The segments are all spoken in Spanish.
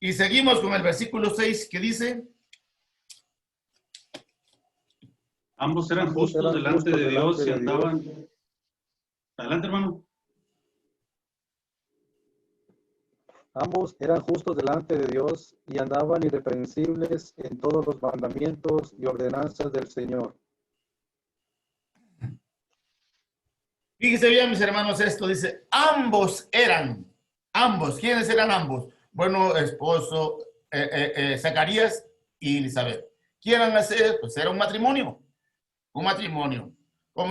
Y seguimos con el versículo 6 que dice: ambos eran justos delante de Dios y andaban. Adelante, hermano. Ambos eran justos delante de Dios y andaban irreprensibles en todos los mandamientos y ordenanzas del Señor. Fíjense bien, mis hermanos, esto dice, ambos. ¿Quiénes eran ambos? Bueno, esposo, Zacarías y Elizabeth. ¿Quién eran hacer? Pues era un matrimonio. Como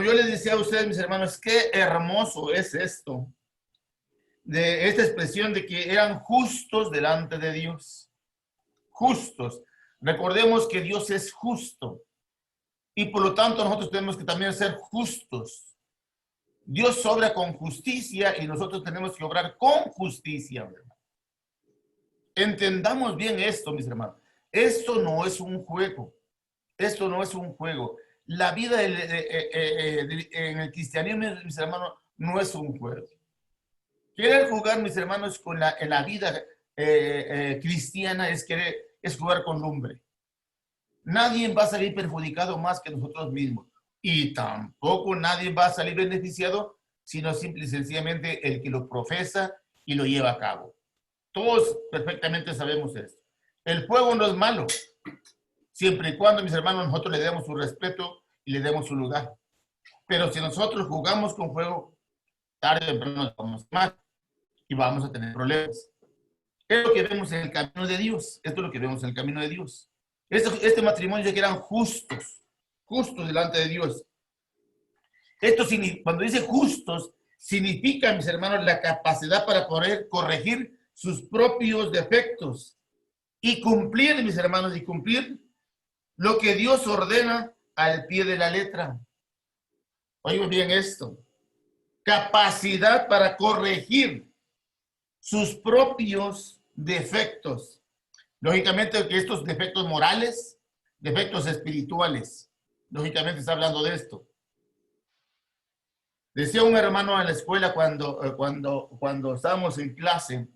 yo les decía a ustedes, mis hermanos, qué hermoso es esto, de esta expresión de que eran justos delante de Dios. Justos. Recordemos que Dios es justo y por lo tanto nosotros tenemos que también ser justos. Dios obra con justicia y nosotros tenemos que obrar con justicia. Entendamos bien esto, mis hermanos. Esto no es un juego. Esto no es un juego. La vida en el cristianismo, mis hermanos, no es un juego. Querer jugar, mis hermanos, en la vida cristiana es jugar con lumbre. Nadie va a salir perjudicado más que nosotros mismos. Y tampoco nadie va a salir beneficiado, sino simple y sencillamente el que lo profesa y lo lleva a cabo. Todos perfectamente sabemos esto. El juego no es malo, siempre y cuando, mis hermanos, nosotros le demos su respeto y le demos su lugar. Pero si nosotros jugamos con fuego, tarde o temprano nos vamos a mal y vamos a tener problemas. Es lo que vemos en el camino de Dios. Esto es lo que vemos en el camino de Dios. Este matrimonio ya que eran justos delante de Dios. Esto, cuando dice justos, significa, mis hermanos, la capacidad para poder corregir sus propios defectos y cumplir, mis hermanos, y cumplir lo que Dios ordena al pie de la letra. Oigan bien esto. Capacidad para corregir sus propios defectos. Lógicamente que estos defectos morales, defectos espirituales, lógicamente está hablando de esto. Decía un hermano en la escuela cuando estábamos en clase,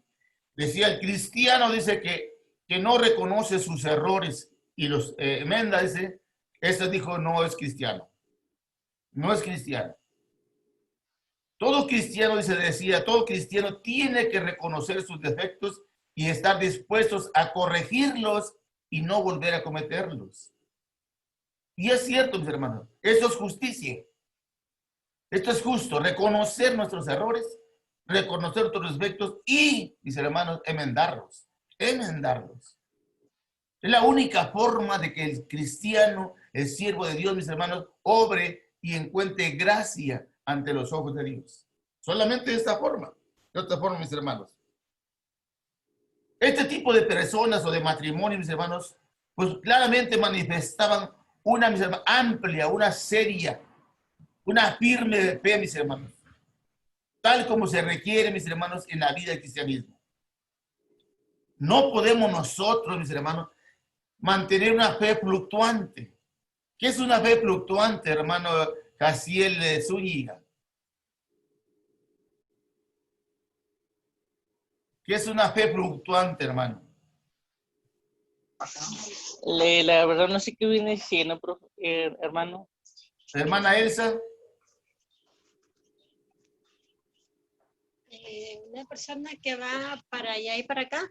decía, el cristiano dice que no reconoce sus errores y los enmenda, dice, este dijo, no es cristiano. No es cristiano. Todo cristiano, decía, todo cristiano tiene que reconocer sus defectos y estar dispuestos a corregirlos y no volver a cometerlos. Y es cierto, mis hermanos, eso es justicia. Esto es justo, reconocer nuestros errores, reconocer nuestros defectos y, mis hermanos, enmendarlos. Enmendarlos. Es la única forma de que el cristiano, el siervo de Dios, mis hermanos, obre y encuentre gracia ante los ojos de Dios. Solamente de esta forma. De otra forma, mis hermanos. Este tipo de personas o de matrimonio, mis hermanos, pues claramente manifestaban una, mis hermanos, amplia, una seria, una firme fe, mis hermanos. Tal como se requiere, mis hermanos, en la vida del cristianismo. No podemos nosotros, mis hermanos, mantener una fe fluctuante. ¿Qué es una fe fluctuante, hermano Jaciel Zúñiga? ¿Qué es una fe fluctuante, hermano? La verdad no sé qué viene siendo, hermano. Hermana Elsa. Una persona que va para allá y para acá.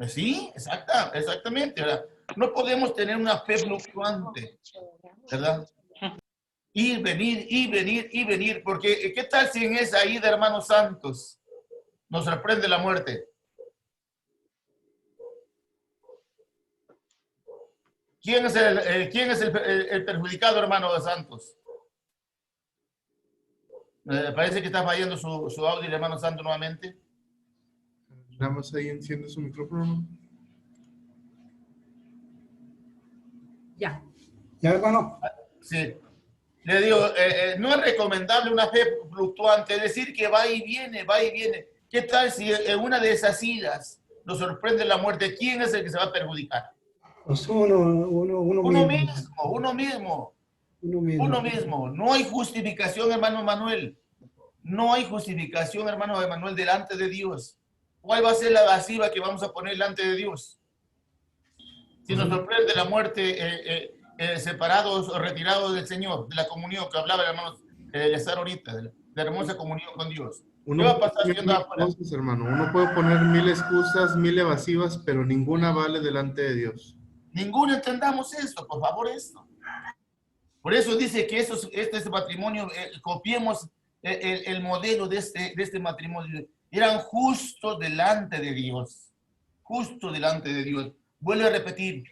Sí, exactamente, ¿verdad? No podemos tener una fe fluctuante, ¿verdad? Ir, venir, porque ¿qué tal si en esa ida, hermanos santos, nos sorprende la muerte? ¿Quién es el perjudicado, hermano de Santos? Parece que está fallando su audio, el hermano Santos, nuevamente. Nada más ahí enciende su micrófono. Ya. ¿Ya, hermano? Sí. Le digo, no es recomendable una fe fluctuante, es decir, que va y viene. ¿Qué tal si en una de esas idas nos sorprende la muerte? ¿Quién es el que se va a perjudicar? Pues uno mismo. No hay justificación, hermano Manuel. No hay justificación, hermano Emanuel, delante de Dios. ¿cuál va a ser la lasciva que vamos a poner delante de Dios? Si nos sorprende la muerte, separados o retirados del Señor, de la comunión que hablaba el hermano Eleazar ahorita, de la hermosa comunión con Dios. ¿Qué va a pasar si anda afuera? Hermano, uno puede poner 1000 excusas, 1000 evasivas, pero ninguna vale delante de Dios. Ninguno entendamos esto, por favor, esto. Por eso dice que este matrimonio, copiemos el modelo de este matrimonio. Eran justos delante de Dios. Justo delante de Dios. Vuelvo a repetir.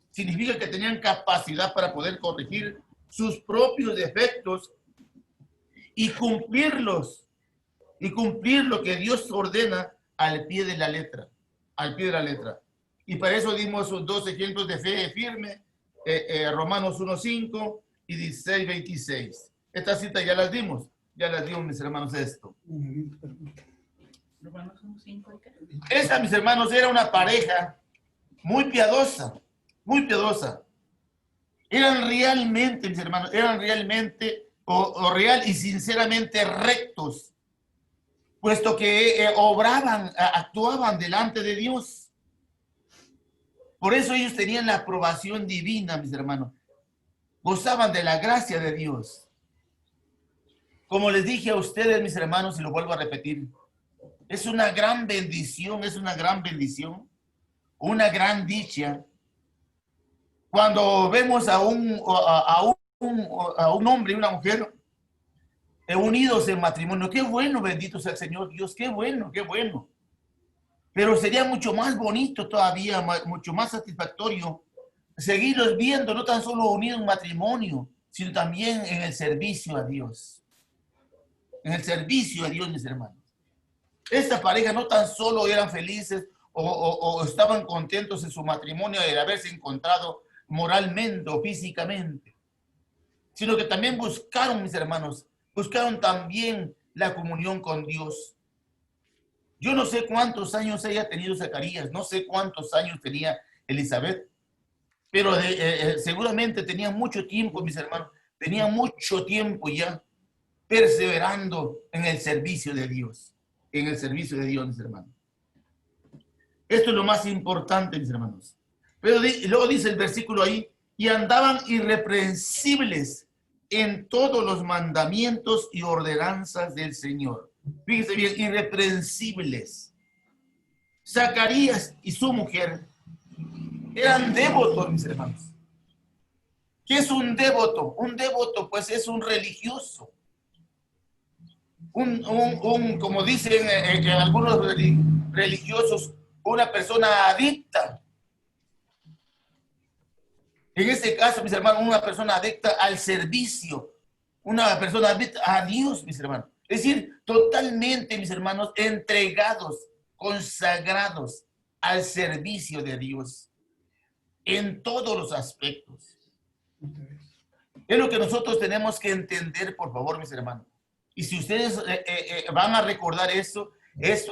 Significa que tenían capacidad para poder corregir sus propios defectos y cumplirlos. Y cumplir lo que Dios ordena al pie de la letra. Al pie de la letra. Y para eso dimos dos ejemplos de fe firme. Romanos 1:5 y 16:26. Estas citas ya las dimos, mis hermanos, esto. Esta, mis hermanos, era una pareja muy piadosa, muy piadosa. Eran realmente, mis hermanos, eran realmente real y sinceramente rectos, puesto que obraban, actuaban delante de Dios. Por eso ellos tenían la aprobación divina, mis hermanos. Gozaban de la gracia de Dios. Como les dije a ustedes, mis hermanos, y lo vuelvo a repetir, es una gran bendición, una gran dicha, cuando vemos a un hombre y una mujer unidos en matrimonio. Qué bueno, bendito sea el Señor Dios, qué bueno, qué bueno. Pero sería mucho más bonito todavía, mucho más satisfactorio seguirlos viendo, no tan solo unidos en matrimonio, sino también en el servicio a Dios. En el servicio a Dios, mis hermanos. Esta pareja no tan solo eran felices o estaban contentos en su matrimonio de haberse encontrado moralmente o físicamente, sino que también buscaron, mis hermanos, buscaron también la comunión con Dios. Yo no sé cuántos años haya tenido Zacarías, no sé cuántos años tenía Elizabeth, pero seguramente tenía mucho tiempo, mis hermanos, tenía mucho tiempo ya perseverando en el servicio de Dios, mis hermanos. Esto es lo más importante, mis hermanos. Pero luego dice el versículo ahí, y andaban irreprensibles en todos los mandamientos y ordenanzas del Señor. Fíjense bien, irreprensibles. Zacarías y su mujer eran devotos, mis hermanos. ¿Qué es un devoto? Un devoto, pues, es un religioso. Como dicen algunos religiosos, una persona adicta. En este caso, mis hermanos, una persona adicta al servicio, una persona adicta a Dios, mis hermanos. Es decir, totalmente, mis hermanos, entregados, consagrados al servicio de Dios en todos los aspectos. Es lo que nosotros tenemos que entender, por favor, mis hermanos. Y si ustedes van a recordar esto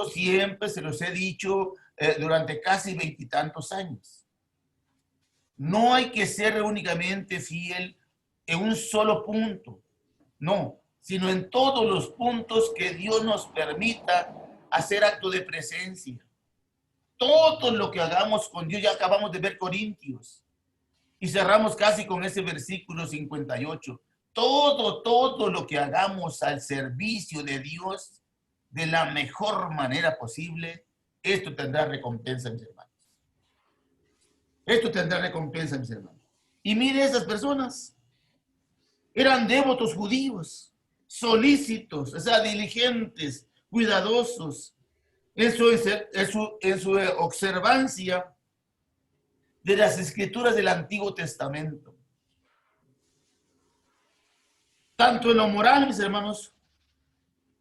siempre se los he dicho durante casi 20 y tantos años. No hay que ser únicamente fiel en un solo punto, no, sino en todos los puntos que Dios nos permita hacer acto de presencia. Todo lo que hagamos con Dios, ya acabamos de ver Corintios, y cerramos casi con ese versículo 58. Todo lo que hagamos al servicio de Dios de la mejor manera posible, esto tendrá recompensa, mis hermanos. Esto tendrá recompensa, mis hermanos. Y mire, esas personas eran devotos judíos, solícitos, o sea, diligentes, cuidadosos en su observancia de las escrituras del Antiguo Testamento. Tanto en lo moral, mis hermanos,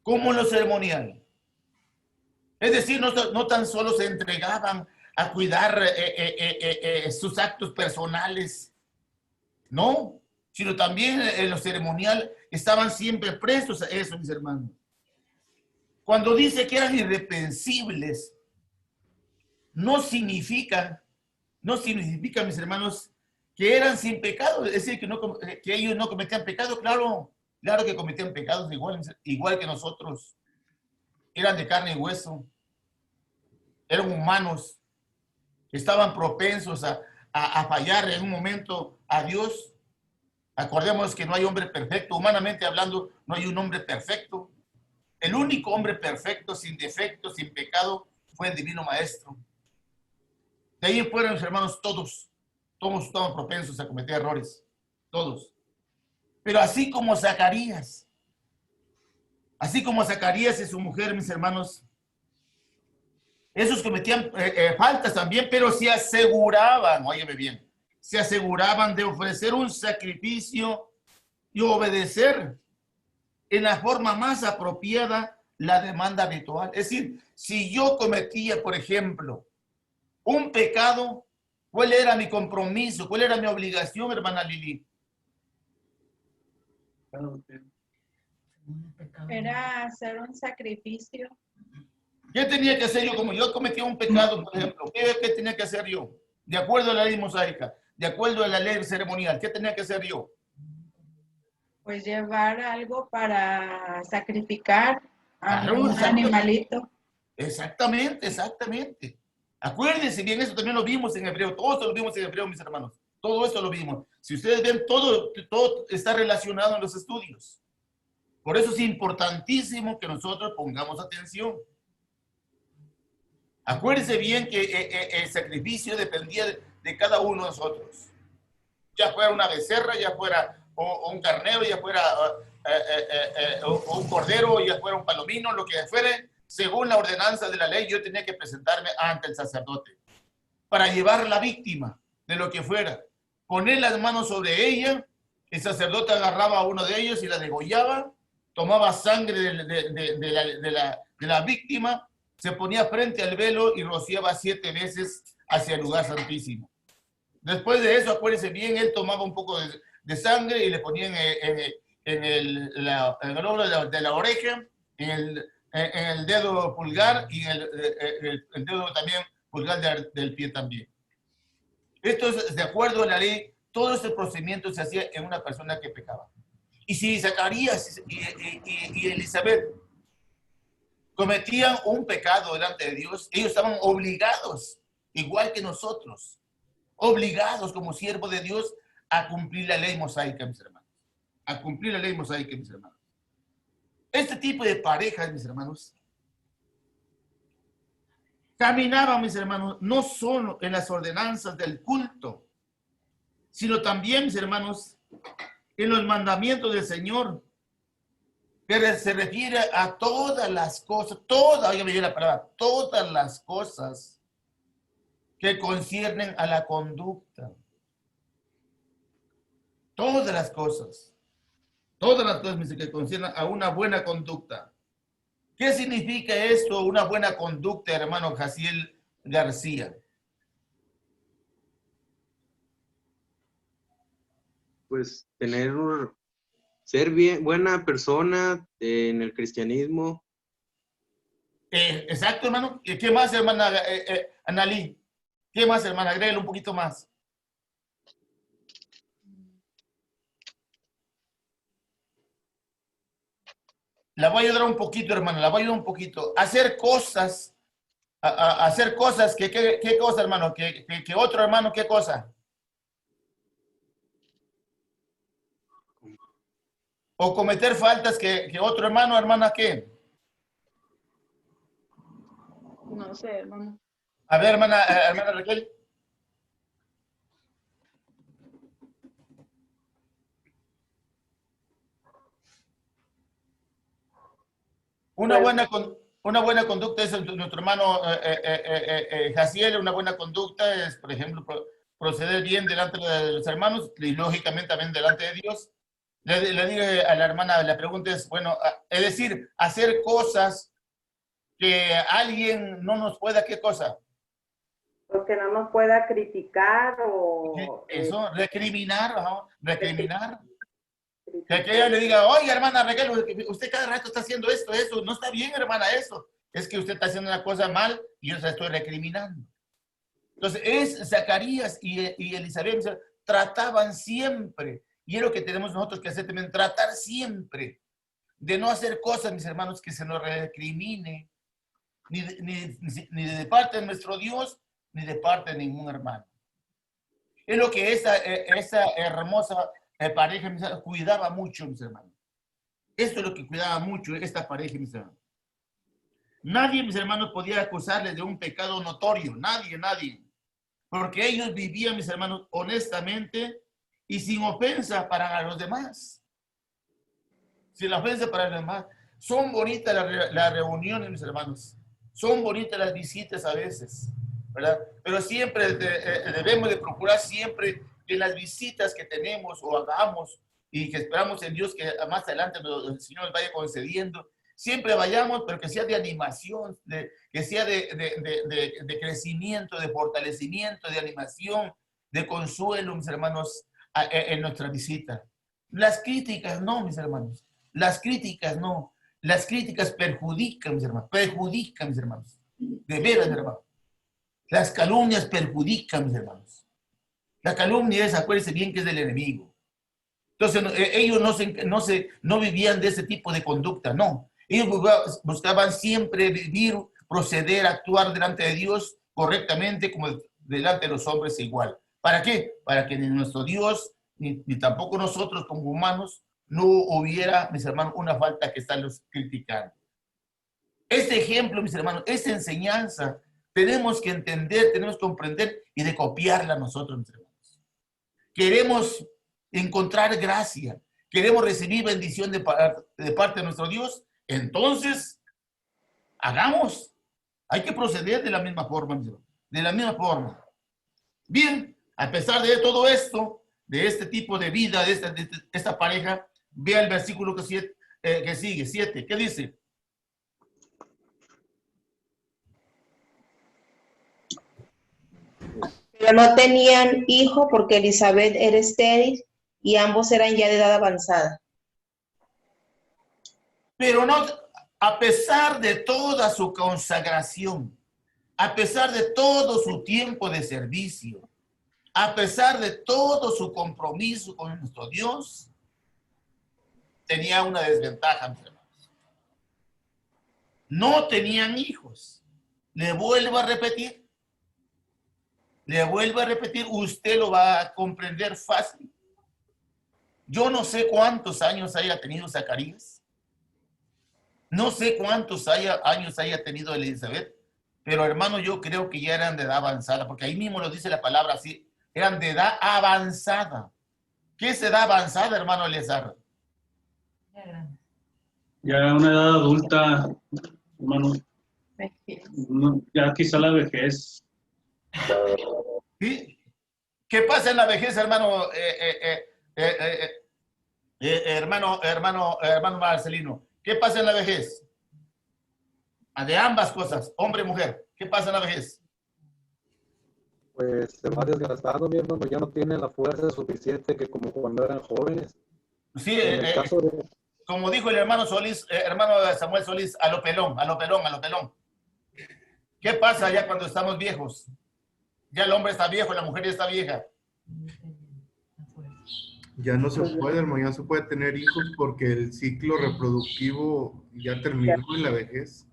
como en lo ceremonial. Es decir, no tan solo se entregaban a cuidar sus actos personales, no, sino también en lo ceremonial estaban siempre prestos a eso, mis hermanos. Cuando dice que eran irreprensibles, no significa, mis hermanos, que eran sin pecado, es decir, que ellos no cometían pecado. Claro que cometían pecados igual que nosotros, eran de carne y hueso. eran humanos, estaban propensos a fallar en un momento a Dios. Acordémonos que no hay hombre perfecto, humanamente hablando, no hay un hombre perfecto. El único hombre perfecto, sin defecto, sin pecado, fue el Divino Maestro. De ahí en fuera, mis hermanos, todos estaban propensos a cometer errores, todos. Pero así como Zacarías y su mujer, mis hermanos, esos cometían faltas también, pero se aseguraban, óyeme bien, se aseguraban de ofrecer un sacrificio y obedecer en la forma más apropiada la demanda habitual. Es decir, si yo cometía, por ejemplo, un pecado, ¿cuál era mi compromiso? ¿Cuál era mi obligación, hermana Lili? Era hacer un sacrificio. ¿Qué tenía que hacer yo? Como yo cometía un pecado, por ejemplo, ¿qué tenía que hacer yo? De acuerdo a la ley mosaica, de acuerdo a la ley ceremonial, ¿qué tenía que hacer yo? Pues llevar algo para sacrificar a Claro, un exactamente. animalito. Exactamente. Acuérdense bien, eso también lo vimos en Hebreo, todo esto lo vimos en Hebreo, mis hermanos. Todo esto lo vimos. Si ustedes ven, todo está relacionado en los estudios. Por eso es importantísimo que nosotros pongamos atención. Acuérdense bien que el sacrificio dependía de cada uno de nosotros. Ya fuera una becerra, ya fuera un carnero, ya fuera un cordero, ya fuera un palomino, lo que fuere, según la ordenanza de la ley, yo tenía que presentarme ante el sacerdote para llevar la víctima de lo que fuera, poner las manos sobre ella, el sacerdote agarraba a uno de ellos y la degollaba, tomaba sangre de la víctima, se ponía frente al velo y rociaba 7 veces hacia el lugar santísimo. Después de eso, acuérdense bien, él tomaba un poco de sangre y le ponía en el lóbulo de la oreja, en el dedo pulgar y el dedo también pulgar del pie también. Esto es de acuerdo a la ley, todo este procedimiento se hacía en una persona que pecaba. Y si Zacarías y Elizabeth cometían un pecado delante de Dios, ellos estaban obligados, igual que nosotros, obligados como siervos de Dios a cumplir la ley mosaica, mis hermanos. A cumplir la ley mosaica, mis hermanos. Este tipo de parejas, mis hermanos, caminaban, mis hermanos, no solo en las ordenanzas del culto, sino también, mis hermanos, en los mandamientos del Señor, que se refiere a todas las cosas, oígame bien la palabra, todas las cosas que conciernen a la conducta. Todas las cosas que conciernen a una buena conducta. ¿Qué significa esto, una buena conducta, hermano Jaciel García? Pues ser buena persona en el cristianismo. Exacto, hermano. ¿Qué más, hermana Analí? ¿Qué más, hermana? Agrégale un poquito más. La voy a ayudar un poquito, hermano. La voy a ayudar un poquito. Hacer cosas. Hacer cosas. ¿Qué cosa, hermano? ¿Que otro hermano, qué cosa? O cometer faltas que otro hermano, hermana, ¿qué? No sé, hermano. A ver, hermana Raquel. Una buena conducta es nuestro hermano Jaciel. Una buena conducta es, por ejemplo, proceder bien delante de los hermanos y lógicamente también delante de Dios. Le digo a la hermana, la pregunta es, bueno, es decir, hacer cosas que alguien no nos pueda, ¿qué cosa? Porque no nos pueda criticar o... Eso, recriminar, ¿no? Recriminar. Que ella le diga, oye, hermana Raquel, usted cada rato está haciendo esto, no está bien, hermana, eso. Es que usted está haciendo una cosa mal y yo se la estoy recriminando. Entonces, Zacarías y Elizabeth trataban siempre, y es lo que tenemos nosotros que hacer también, tratar siempre de no hacer cosas, mis hermanos, que se nos recrimine ni de parte de nuestro Dios, ni de parte de ningún hermano. Es lo que esa hermosa pareja, mis hermanos, cuidaba mucho, mis hermanos. Esto es lo que cuidaba mucho esta pareja, mis hermanos. Nadie, mis hermanos, podía acusarles de un pecado notorio. Nadie. Porque ellos vivían, mis hermanos, honestamente y sin ofensa para los demás. Sin ofensa para los demás. Son bonitas las reuniones, mis hermanos. Son bonitas las visitas a veces, ¿verdad? Pero siempre debemos de procurar siempre que las visitas que tenemos o hagamos y que esperamos en Dios que más adelante el Señor nos vaya concediendo, siempre vayamos, pero que sea de animación, que sea de crecimiento, de fortalecimiento, de animación, de consuelo, mis hermanos, en nuestra visita. Las críticas no, mis hermanos. Las críticas no. Las críticas perjudican, mis hermanos. Perjudican, mis hermanos. De veras, mis hermanos. Las calumnias perjudican, mis hermanos. La calumnia es, acuérdense bien, que es del enemigo. Entonces, ellos no vivían de ese tipo de conducta, no. Ellos buscaban siempre vivir, proceder, actuar delante de Dios correctamente como delante de los hombres igual. ¿Para qué? Para que ni nuestro Dios, ni tampoco nosotros como humanos, no hubiera, mis hermanos, una falta que estarlos criticando. Este ejemplo, mis hermanos, esta enseñanza, tenemos que entender, tenemos que comprender y de copiarla nosotros, mis hermanos. Queremos encontrar gracia, queremos recibir bendición de parte de nuestro Dios, entonces, hagamos. Hay que proceder de la misma forma, mis hermanos, de la misma forma. Bien, a pesar de todo esto, de este tipo de vida, de esta pareja, vea el versículo que sigue, 7. ¿Qué dice? Pero no tenían hijo porque Elizabeth era estéril y ambos eran ya de edad avanzada. Pero no, a pesar de toda su consagración, a pesar de todo su tiempo de servicio, a pesar de todo su compromiso con nuestro Dios, tenía una desventaja, mis hermanos. No tenían hijos. Le vuelvo a repetir, usted lo va a comprender fácil. Yo no sé cuántos años haya tenido Zacarías. No sé cuántos años haya tenido Elizabeth, pero hermano, yo creo que ya eran de edad avanzada, porque ahí mismo lo dice la palabra así, eran de edad avanzada. ¿Qué es edad avanzada, hermano Eleazar? Ya una edad adulta, hermano. Ya quizá la vejez. ¿Sí? ¿Qué pasa en la vejez, hermano? Hermano Marcelino, ¿qué pasa en la vejez? De ambas cosas, hombre y mujer. ¿Qué pasa en la vejez? Pues se va desgastando, mi hermano, ya no tiene la fuerza suficiente que como cuando eran jóvenes. Sí, En el caso de... como dijo el hermano Solís, hermano Samuel Solís, a lo pelón. ¿Qué pasa ya cuando estamos viejos? Ya el hombre está viejo, la mujer ya está vieja. Ya no se puede, hermano, ya no se puede tener hijos porque el ciclo reproductivo ya terminó en la vejez.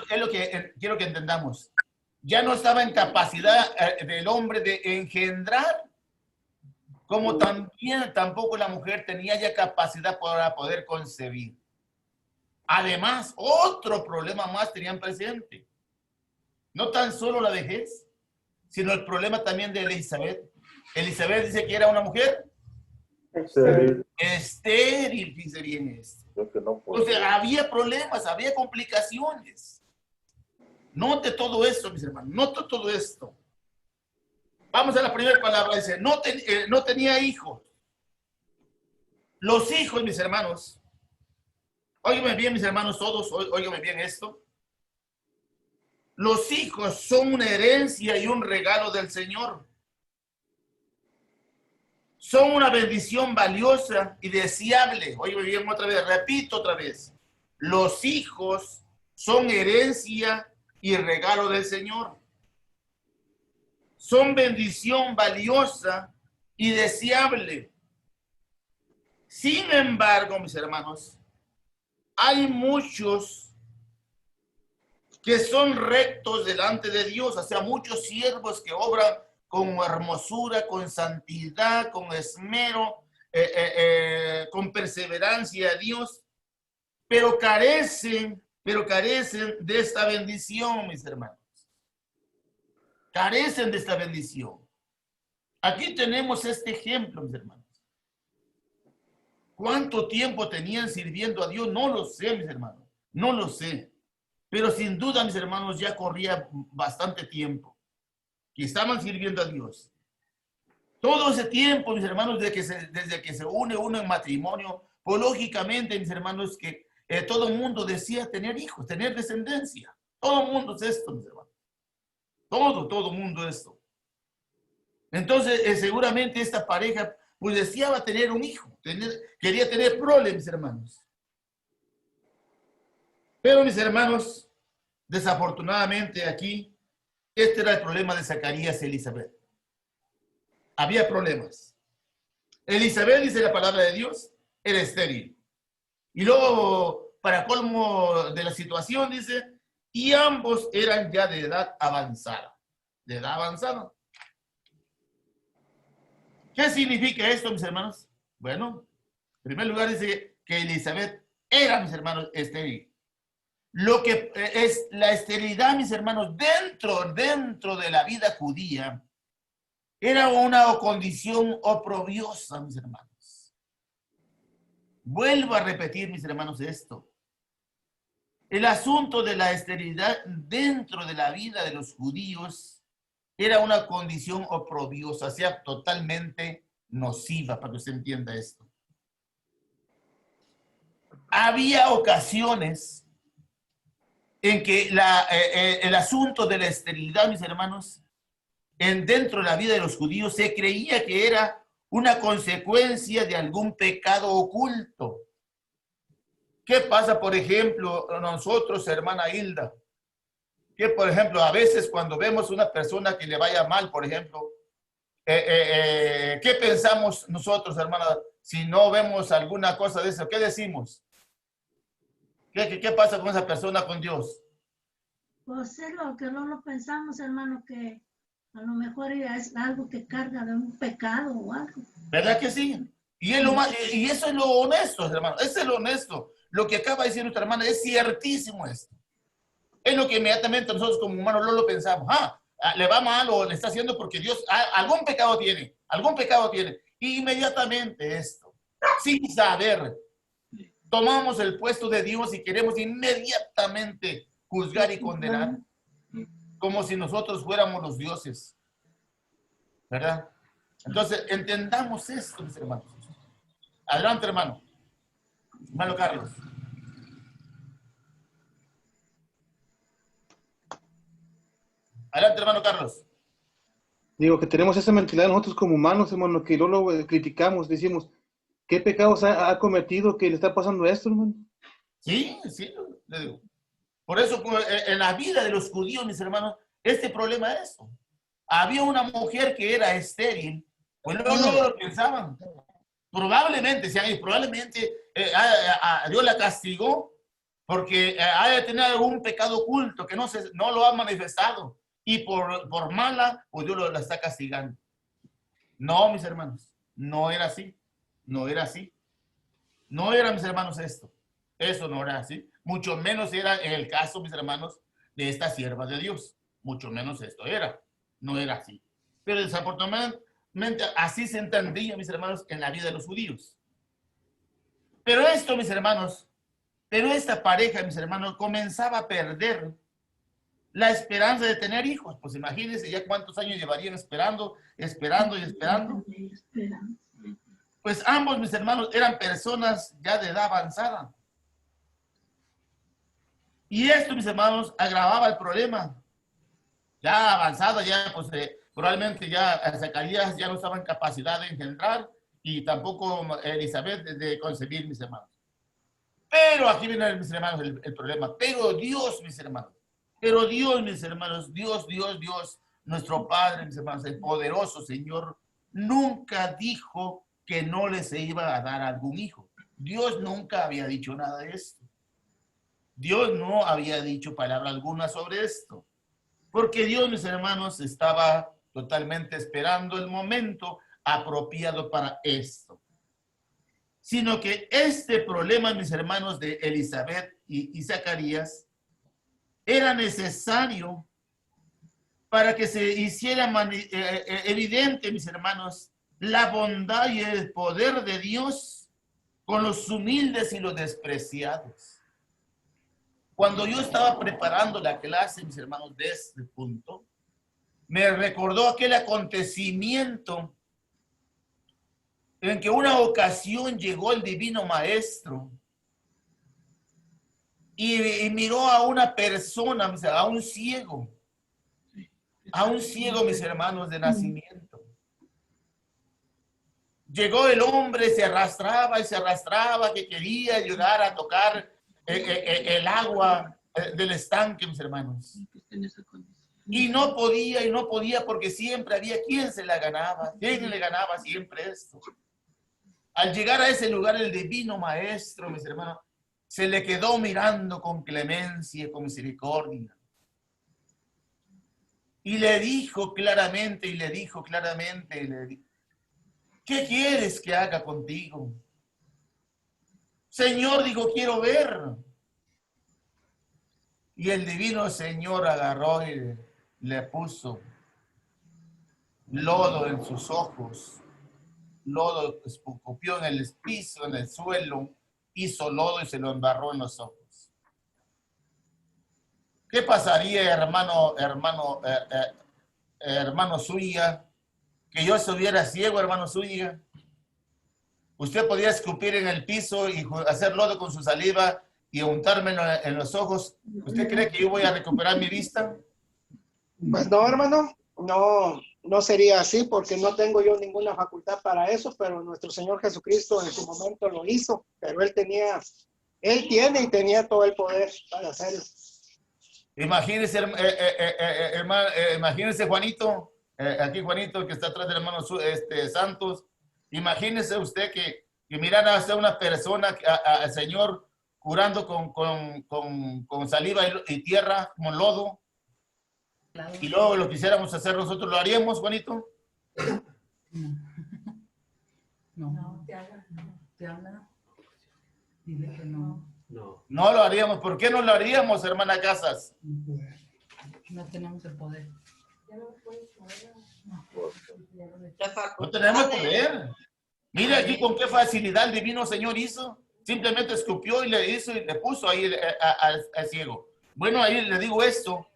Es lo que quiero que entendamos. Ya no estaba en capacidad del hombre de engendrar, como también tampoco la mujer tenía ya capacidad para poder concebir. Además, otro problema más tenían presente. No tan solo la vejez, sino el problema también de Elizabeth. Elizabeth dice que era una mujer estéril, dice bien esto. Entonces, había problemas, había complicaciones. Note todo esto, mis hermanos, note todo esto. Vamos a la primera palabra, dice, no tenía hijos. Los hijos, mis hermanos, óigame bien, mis hermanos, todos, óigame bien esto. Los hijos son una herencia y un regalo del Señor. Son una bendición valiosa y deseable. Óigame bien otra vez, repito otra vez. Los hijos son herencia y regalo del Señor. Son bendición valiosa y deseable. Sin embargo, mis hermanos, hay muchos que son rectos delante de Dios, o sea, muchos siervos que obran con hermosura, con santidad, con esmero, con perseverancia a Dios, pero carecen de esta bendición, mis hermanos. Carecen de esta bendición. Aquí tenemos este ejemplo, mis hermanos. ¿Cuánto tiempo tenían sirviendo a Dios? No lo sé, mis hermanos. No lo sé. Pero sin duda, mis hermanos, ya corría bastante tiempo que estaban sirviendo a Dios. Todo ese tiempo, mis hermanos, desde que se une uno en matrimonio, pues lógicamente, mis hermanos, que todo el mundo decía tener hijos, tener descendencia. Todo el mundo es esto, mis hermanos. Todo el mundo esto. Entonces, seguramente esta pareja, pues deseaba tener un hijo, quería tener prole, mis hermanos. Pero, mis hermanos, desafortunadamente aquí, este era el problema de Zacarías y Elizabeth. Había problemas. Elizabeth, dice la palabra de Dios, era estéril. Y luego, para colmo de la situación, dice, y ambos eran ya de edad avanzada. De edad avanzada. ¿Qué significa esto, mis hermanos? Bueno, en primer lugar dice que Elizabeth era, mis hermanos, estéril. Lo que es la esterilidad, mis hermanos, dentro de la vida judía, era una condición oprobiosa, mis hermanos. Vuelvo a repetir, mis hermanos, esto. El asunto de la esterilidad dentro de la vida de los judíos era una condición oprobiosa, o sea, totalmente nociva, para que usted entienda esto. Había ocasiones en que el asunto de la esterilidad, mis hermanos, dentro de la vida de los judíos se creía que era una consecuencia de algún pecado oculto. ¿Qué pasa, por ejemplo, nosotros, hermana Hilda? Que, por ejemplo, a veces cuando vemos una persona que le vaya mal, por ejemplo, ¿qué pensamos nosotros, hermana? Si no vemos alguna cosa de eso, ¿qué decimos? ¿Qué pasa con esa persona, con Dios? Pues es lo que no lo pensamos, hermano, que a lo mejor es algo que carga de un pecado o algo. ¿Verdad que sí? Y eso es lo honesto, hermano. Eso es lo honesto. Lo que acaba de decir nuestra hermana es ciertísimo esto. Es lo que inmediatamente nosotros como humanos no lo pensamos. Le va mal o le está haciendo porque Dios algún pecado tiene. Y inmediatamente esto, sin saber, tomamos el puesto de Dios y queremos inmediatamente juzgar y condenar, como si nosotros fuéramos los dioses. ¿Verdad? Entonces, entendamos esto, mis hermanos. Adelante, hermano. Hermano Carlos. Adelante, hermano Carlos. Digo que tenemos esa mentalidad nosotros como humanos, hermano, que no lo criticamos, decimos, ¿qué pecados ha cometido que le está pasando esto, hermano? Sí, le digo. Por eso, en la vida de los judíos, mis hermanos, este problema es eso. Había una mujer que era estéril, pues no lo pensaban. Probablemente, Dios la castigó porque ha de tener algún pecado oculto que no lo ha manifestado. Y por mala, pues Dios la está castigando. No, mis hermanos, no era así. No era, mis hermanos, esto. Eso no era así. Mucho menos era en el caso, mis hermanos, de esta sierva de Dios. Mucho menos esto era. No era así. Pero desafortunadamente así se entendía, mis hermanos, en la vida de los judíos. Pero esto, mis hermanos, esta pareja, mis hermanos, comenzaba a perder la esperanza de tener hijos. Pues imagínense ya cuántos años llevarían esperando. Pues ambos, mis hermanos, eran personas ya de edad avanzada. Y esto, mis hermanos, agravaba el problema. Ya avanzada, ya pues probablemente ya Zacarías ya no estaba en capacidad de engendrar y tampoco Elizabeth de concebir, mis hermanos. Pero aquí viene, mis hermanos, el problema. Pero Dios, mis hermanos, Dios, nuestro Padre, mis hermanos, el poderoso Señor, nunca dijo que no les iba a dar algún hijo. Dios nunca había dicho nada de esto. Dios no había dicho palabra alguna sobre esto, porque Dios, mis hermanos, estaba totalmente esperando el momento apropiado para esto. Sino que este problema, mis hermanos, de Elizabeth y Zacarías, era necesario para que se hiciera evidente, mis hermanos, la bondad y el poder de Dios con los humildes y los despreciados. Cuando yo estaba preparando la clase, mis hermanos, de este punto, me recordó aquel acontecimiento en que una ocasión llegó el divino maestro y miró a una persona, a un ciego, mis hermanos, de nacimiento. Llegó el hombre, se arrastraba, que quería llegar a tocar el agua del estanque, mis hermanos. Y no podía porque siempre había quien se la ganaba. ¿Quién le ganaba siempre esto? Al llegar a ese lugar, el divino maestro, mis hermanos, se le quedó mirando con clemencia, con misericordia. Y le dijo claramente, ¿qué quieres que haga contigo? Señor, digo, quiero ver. Y el divino Señor agarró y le puso lodo en sus ojos. Lodo escupió en el piso, en el suelo, hizo lodo y se lo embarró en los ojos. ¿Qué pasaría, hermano Zúñiga, que yo estuviera ciego, hermano Zúñiga? Usted podía escupir en el piso y hacer lodo con su saliva y untármelo en los ojos. ¿Usted cree que yo voy a recuperar mi vista? Pues no, hermano, no sería así porque no tengo yo ninguna facultad para eso, pero nuestro Señor Jesucristo en su momento lo hizo, pero Él tiene y tenía todo el poder para hacerlo. Imagínese, imagínese Juanito, aquí Juanito que está atrás del hermano Santos, imagínese usted que mirara a una persona, al Señor curando con saliva y tierra, con lodo, y luego lo quisiéramos hacer nosotros, ¿lo haríamos, Juanito? No, te habla. Dile que no. No lo haríamos. ¿Por qué no lo haríamos, hermana Casas? No tenemos el poder. No tenemos poder. Mire aquí con qué facilidad el divino Señor hizo. Simplemente escupió y le hizo y le puso ahí al ciego. Bueno, ahí le digo esto.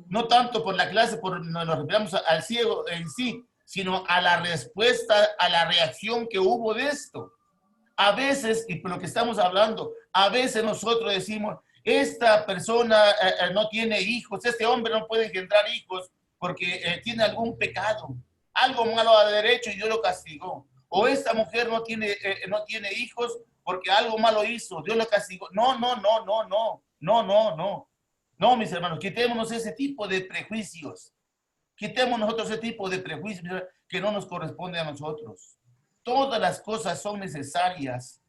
No tanto por la clase, nos referimos al ciego en sí, sino a la respuesta, a la reacción que hubo de esto. A veces, y por lo que estamos hablando, a veces nosotros decimos, esta persona no tiene hijos, este hombre no puede engendrar hijos porque tiene algún pecado, algo malo ha derecho y Dios lo castigó. O esta mujer no tiene hijos porque algo malo hizo, Dios lo castigó. No. No, mis hermanos, quitémonos ese tipo de prejuicios. Quitemos nosotros ese tipo de prejuicios que no nos corresponde a nosotros. Todas las cosas son necesarias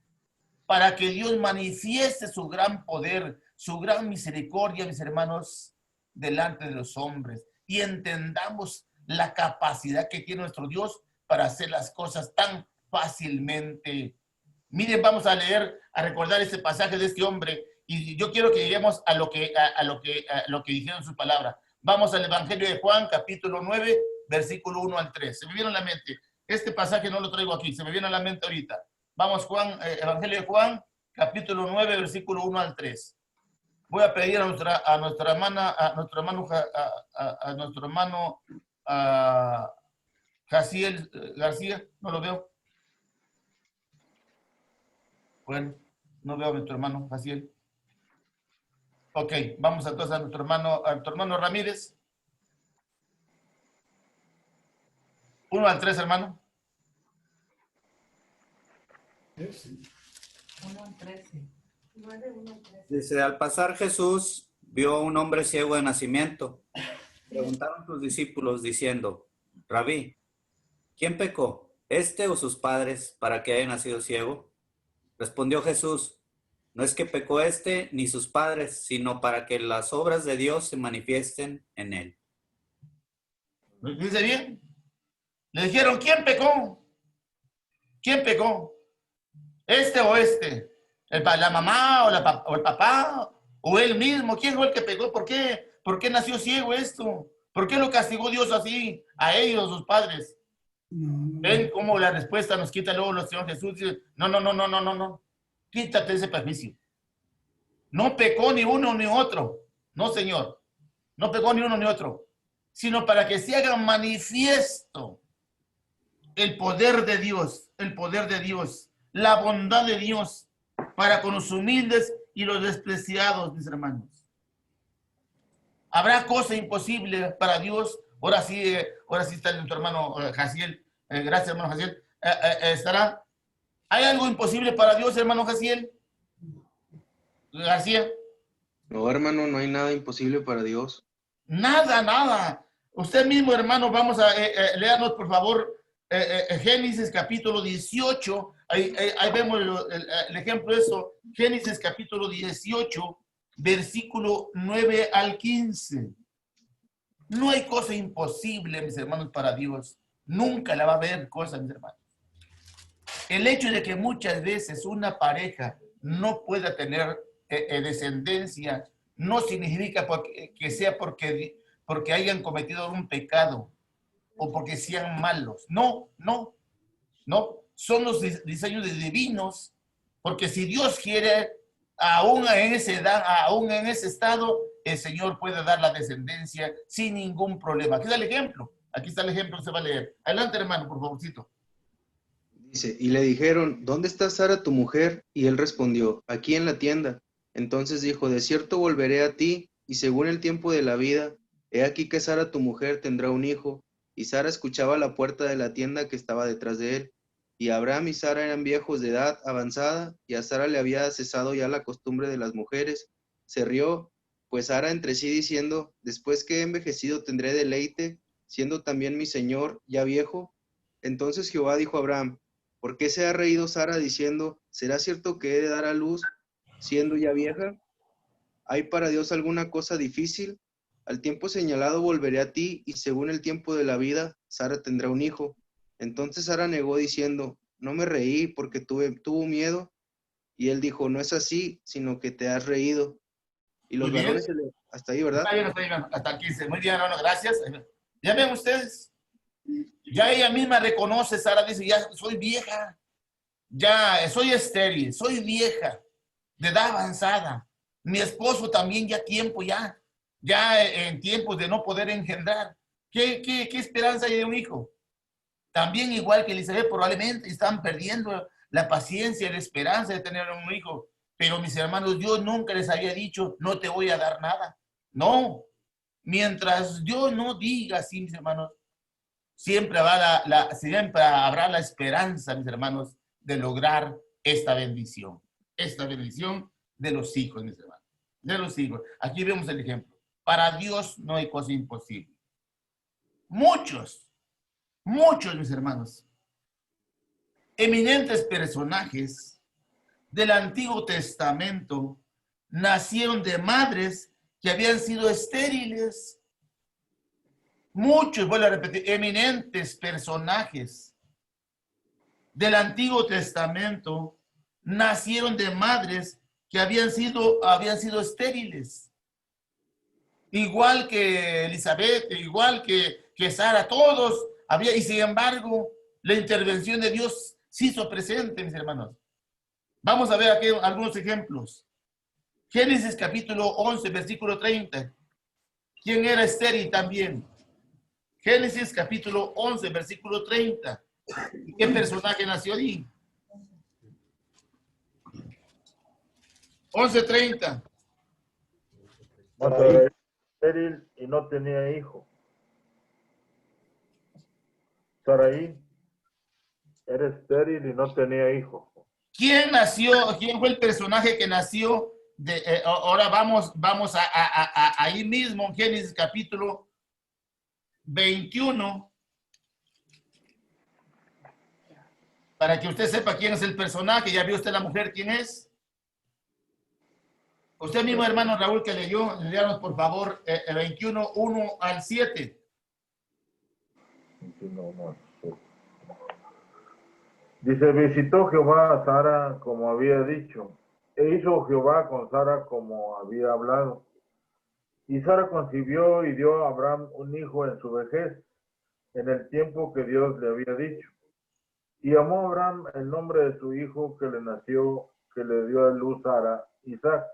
para que Dios manifieste su gran poder, su gran misericordia, mis hermanos, delante de los hombres. Y entendamos la capacidad que tiene nuestro Dios para hacer las cosas tan fácilmente. Miren, vamos a leer, a recordar este pasaje de este hombre. Y yo quiero que lleguemos a lo que dijeron sus palabras. Vamos al Evangelio de Juan, capítulo 9, versículo 1 al 3. Se me viene a la mente. Este pasaje no lo traigo aquí, se me viene a la mente ahorita. Vamos, Evangelio de Juan, capítulo 9, versículo 1 al 3. Voy a pedir a nuestra hermano Jaciel García, no lo veo. Bueno, no veo a nuestro hermano Jaciel. Ok, vamos entonces a nuestro hermano Ramírez. 1 al 3, hermano. 1 al 13. Dice, al pasar Jesús vio a un hombre ciego de nacimiento. Preguntaron sus discípulos diciendo, Rabí, ¿quién pecó, este o sus padres, para que haya nacido ciego? Respondió Jesús, No es que pecó este ni sus padres, sino para que las obras de Dios se manifiesten en él. ¿Dice bien? Le dijeron, ¿quién pecó? ¿Quién pecó? ¿Este o este? ¿La mamá o el papá? ¿O él mismo? ¿Quién fue el que pecó? ¿Por qué? ¿Por qué nació ciego esto? ¿Por qué lo castigó Dios así? A ellos, sus padres. ¿Ven cómo la respuesta nos quita luego el Señor Jesús? Dice, no. Quítate ese perjuicio. No pecó ni uno ni otro. No, Señor. No pecó ni uno ni otro. Sino para que se haga manifiesto el poder de Dios, la bondad de Dios para con los humildes y los despreciados, mis hermanos. ¿Habrá cosa imposible para Dios? Ahora sí está nuestro hermano Jaciel. Gracias, hermano Jaciel. ¿Estará? ¿Hay algo imposible para Dios, hermano Jaciel? García. No, hermano, no hay nada imposible para Dios. Nada. Usted mismo, hermano, vamos a leernos, por favor, Génesis capítulo 18. Ahí vemos el ejemplo de eso. Génesis capítulo 18, versículo 9 al 15. No hay cosa imposible, mis hermanos, para Dios. Nunca la va a haber cosa, mis hermanos. El hecho de que muchas veces una pareja no pueda tener descendencia no significa que sea porque hayan cometido un pecado o porque sean malos. No. Son los diseños divinos, porque si Dios quiere, aún en esa edad, aún en ese estado, el Señor puede dar la descendencia sin ningún problema. Aquí está el ejemplo, se va a leer. Adelante, hermano, por favorcito. Dice, y le dijeron, ¿dónde está Sara tu mujer? Y él respondió, aquí en la tienda. Entonces dijo, de cierto volveré a ti, y según el tiempo de la vida, he aquí que Sara tu mujer tendrá un hijo. Y Sara escuchaba a la puerta de la tienda que estaba detrás de él. Y Abraham y Sara eran viejos de edad avanzada, y a Sara le había cesado ya la costumbre de las mujeres. Se rió, pues Sara entre sí diciendo, después que he envejecido tendré deleite, siendo también mi señor ya viejo. Entonces Jehová dijo a Abraham, ¿por qué se ha reído Sara diciendo, ¿será cierto que he de dar a luz siendo ya vieja? ¿Hay para Dios alguna cosa difícil? Al tiempo señalado volveré a ti, y según el tiempo de la vida, Sara tendrá un hijo. Entonces Sara negó diciendo, no me reí porque tuvo miedo. Y él dijo, no es así, sino que te has reído. Y los varones, hasta ahí, ¿verdad? Está bien, hasta el 15. Muy bien, hermano, gracias. Ya ven ustedes, ya ella misma reconoce, Sara dice, ya soy vieja, ya soy estéril, soy vieja, de edad avanzada. Mi esposo también ya en tiempos de no poder engendrar. ¿Qué esperanza hay de un hijo? También igual que Elizabeth probablemente están perdiendo la paciencia y la esperanza de tener un hijo. Pero mis hermanos, Dios nunca les había dicho, no te voy a dar nada. No, mientras Dios no diga así, mis hermanos, siempre habrá la esperanza, mis hermanos, de lograr esta bendición de los hijos, mis hermanos, de los hijos. Aquí vemos el ejemplo. Para Dios no hay cosa imposible. Muchos, mis hermanos, eminentes personajes del Antiguo Testamento nacieron de madres que habían sido estériles. Muchos, vuelvo a repetir, eminentes personajes del Antiguo Testamento nacieron de madres que habían sido estériles. Igual que Elizabeth, igual que Sara, todos y sin embargo, la intervención de Dios se hizo presente, mis hermanos. Vamos a ver aquí algunos ejemplos. Génesis capítulo 11, versículo 30. ¿Quién era estéril también? Génesis capítulo 11, versículo 30. ¿Qué personaje nació allí? 11:30. Era estéril y no tenía hijo. Saraí era estéril y no tenía hijo. ¿Quién fue el personaje que nació? Ahora vamos ahí mismo en Génesis capítulo 21. Para que usted sepa quién es el personaje. ¿Ya vio usted la mujer quién es? Usted mismo, hermano Raúl, que leyó, léanos por favor 21, 1 al 7. 21, 1 al 7. Dice, visitó Jehová a Sara como había dicho, e hizo Jehová con Sara como había hablado. Y Sara concibió y dio a Abraham un hijo en su vejez, en el tiempo que Dios le había dicho. Y llamó a Abraham el nombre de su hijo que le nació, que le dio a luz Sara, Isaac.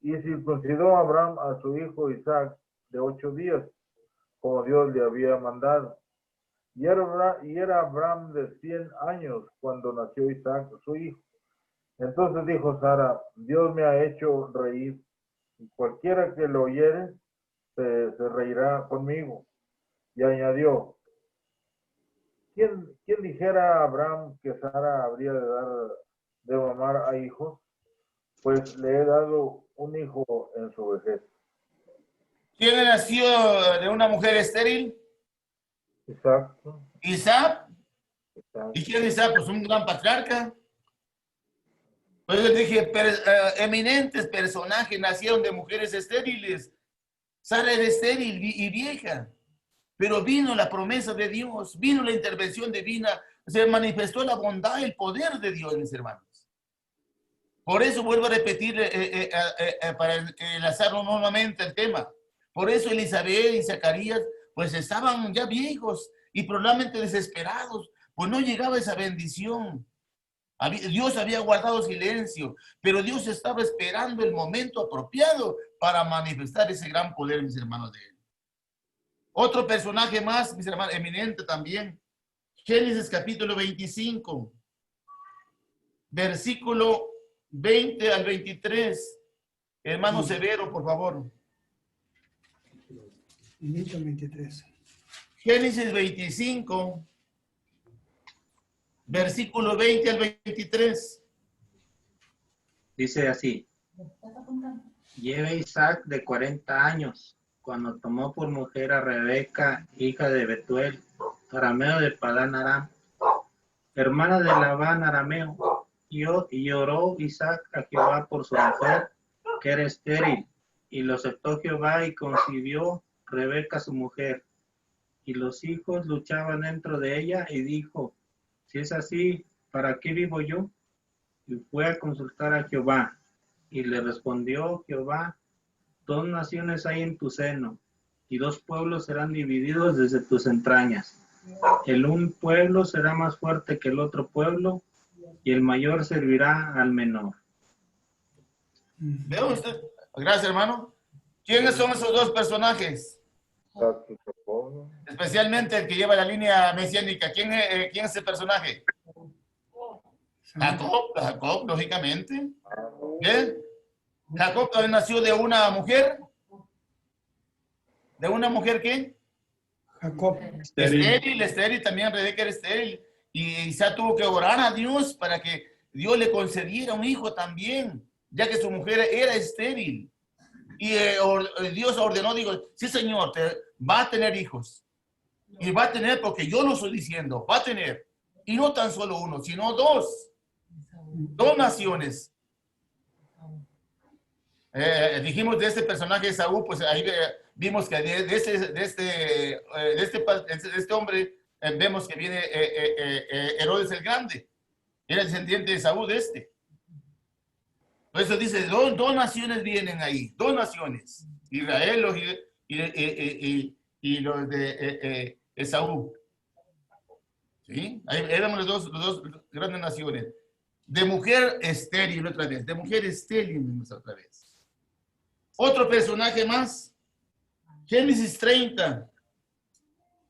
Y circuncidó a Abraham a su hijo Isaac de 8 días, como Dios le había mandado. Y era Abraham de 100 años cuando nació Isaac, su hijo. Entonces dijo Sara, Dios me ha hecho reír, y cualquiera que lo oyere se reirá conmigo. Y añadió, ¿quién dijera a Abraham que Sara habría de mamar a hijos? Pues le he dado un hijo en su vejez. ¿Quién nació de una mujer estéril? Isaac. Isaac. ¿Y quién es Isaac? Pues un gran patriarca. Pues les dije, eminentes personajes nacieron de mujeres estériles. Sara era estéril y vieja. Pero vino la promesa de Dios, vino la intervención divina, se manifestó la bondad y el poder de Dios, mis hermanos. Por eso vuelvo a repetir, para enlazarlo nuevamente el tema. Por eso Elizabeth y Zacarías, pues estaban ya viejos y probablemente desesperados, pues no llegaba esa bendición. Dios había guardado silencio, pero Dios estaba esperando el momento apropiado para manifestar ese gran poder, mis hermanos de él. Otro personaje más, mis hermanos, eminente también. Génesis capítulo 25, versículo 20 al 23. Hermano Severo, por favor. 23. Génesis 25, versículo 20 al 23. Dice así. Lleva Isaac de 40 años, cuando tomó por mujer a Rebeca, hija de Betuel, arameo de Padán Aram, hermana de Labán arameo, y oró Isaac a Jehová por su mujer, que era estéril, y lo aceptó Jehová y concibió Rebeca su mujer. Y los hijos luchaban dentro de ella y dijo, si es así, ¿para qué vivo yo? Y fue a consultar a Jehová. Y le respondió Jehová, 2 naciones hay en tu seno, y 2 pueblos serán divididos desde tus entrañas. El un pueblo será más fuerte que el otro pueblo, y el mayor servirá al menor. ¿Ve usted? Gracias, hermano. ¿Quiénes son esos 2 personajes? Especialmente el que lleva la línea mesiánica. ¿Quién es ese personaje? Jacob, lógicamente. ¿Bien? Jacob nació de una mujer. ¿De una mujer qué? Jacob. Estéril, también Rebeca era estéril. Y Isaac tuvo que orar a Dios para que Dios le concediera un hijo también, ya que su mujer era estéril. Y Dios ordenó, digo, sí señor, va a tener hijos. Y va a tener, porque yo lo estoy diciendo, va a tener. Y no tan solo uno, sino 2. 2 naciones. Dijimos de este personaje de Saúl, pues ahí vimos que de este hombre vemos que viene Herodes el Grande. Era descendiente de Saúl de este. Por eso dice, 2 naciones vienen ahí, 2 naciones. Israel y los de Esaú. ¿Sí? Ahí vemos los dos grandes naciones. De mujer estéril otra vez, de mujer estéril otra vez. Otro personaje más. Génesis 30,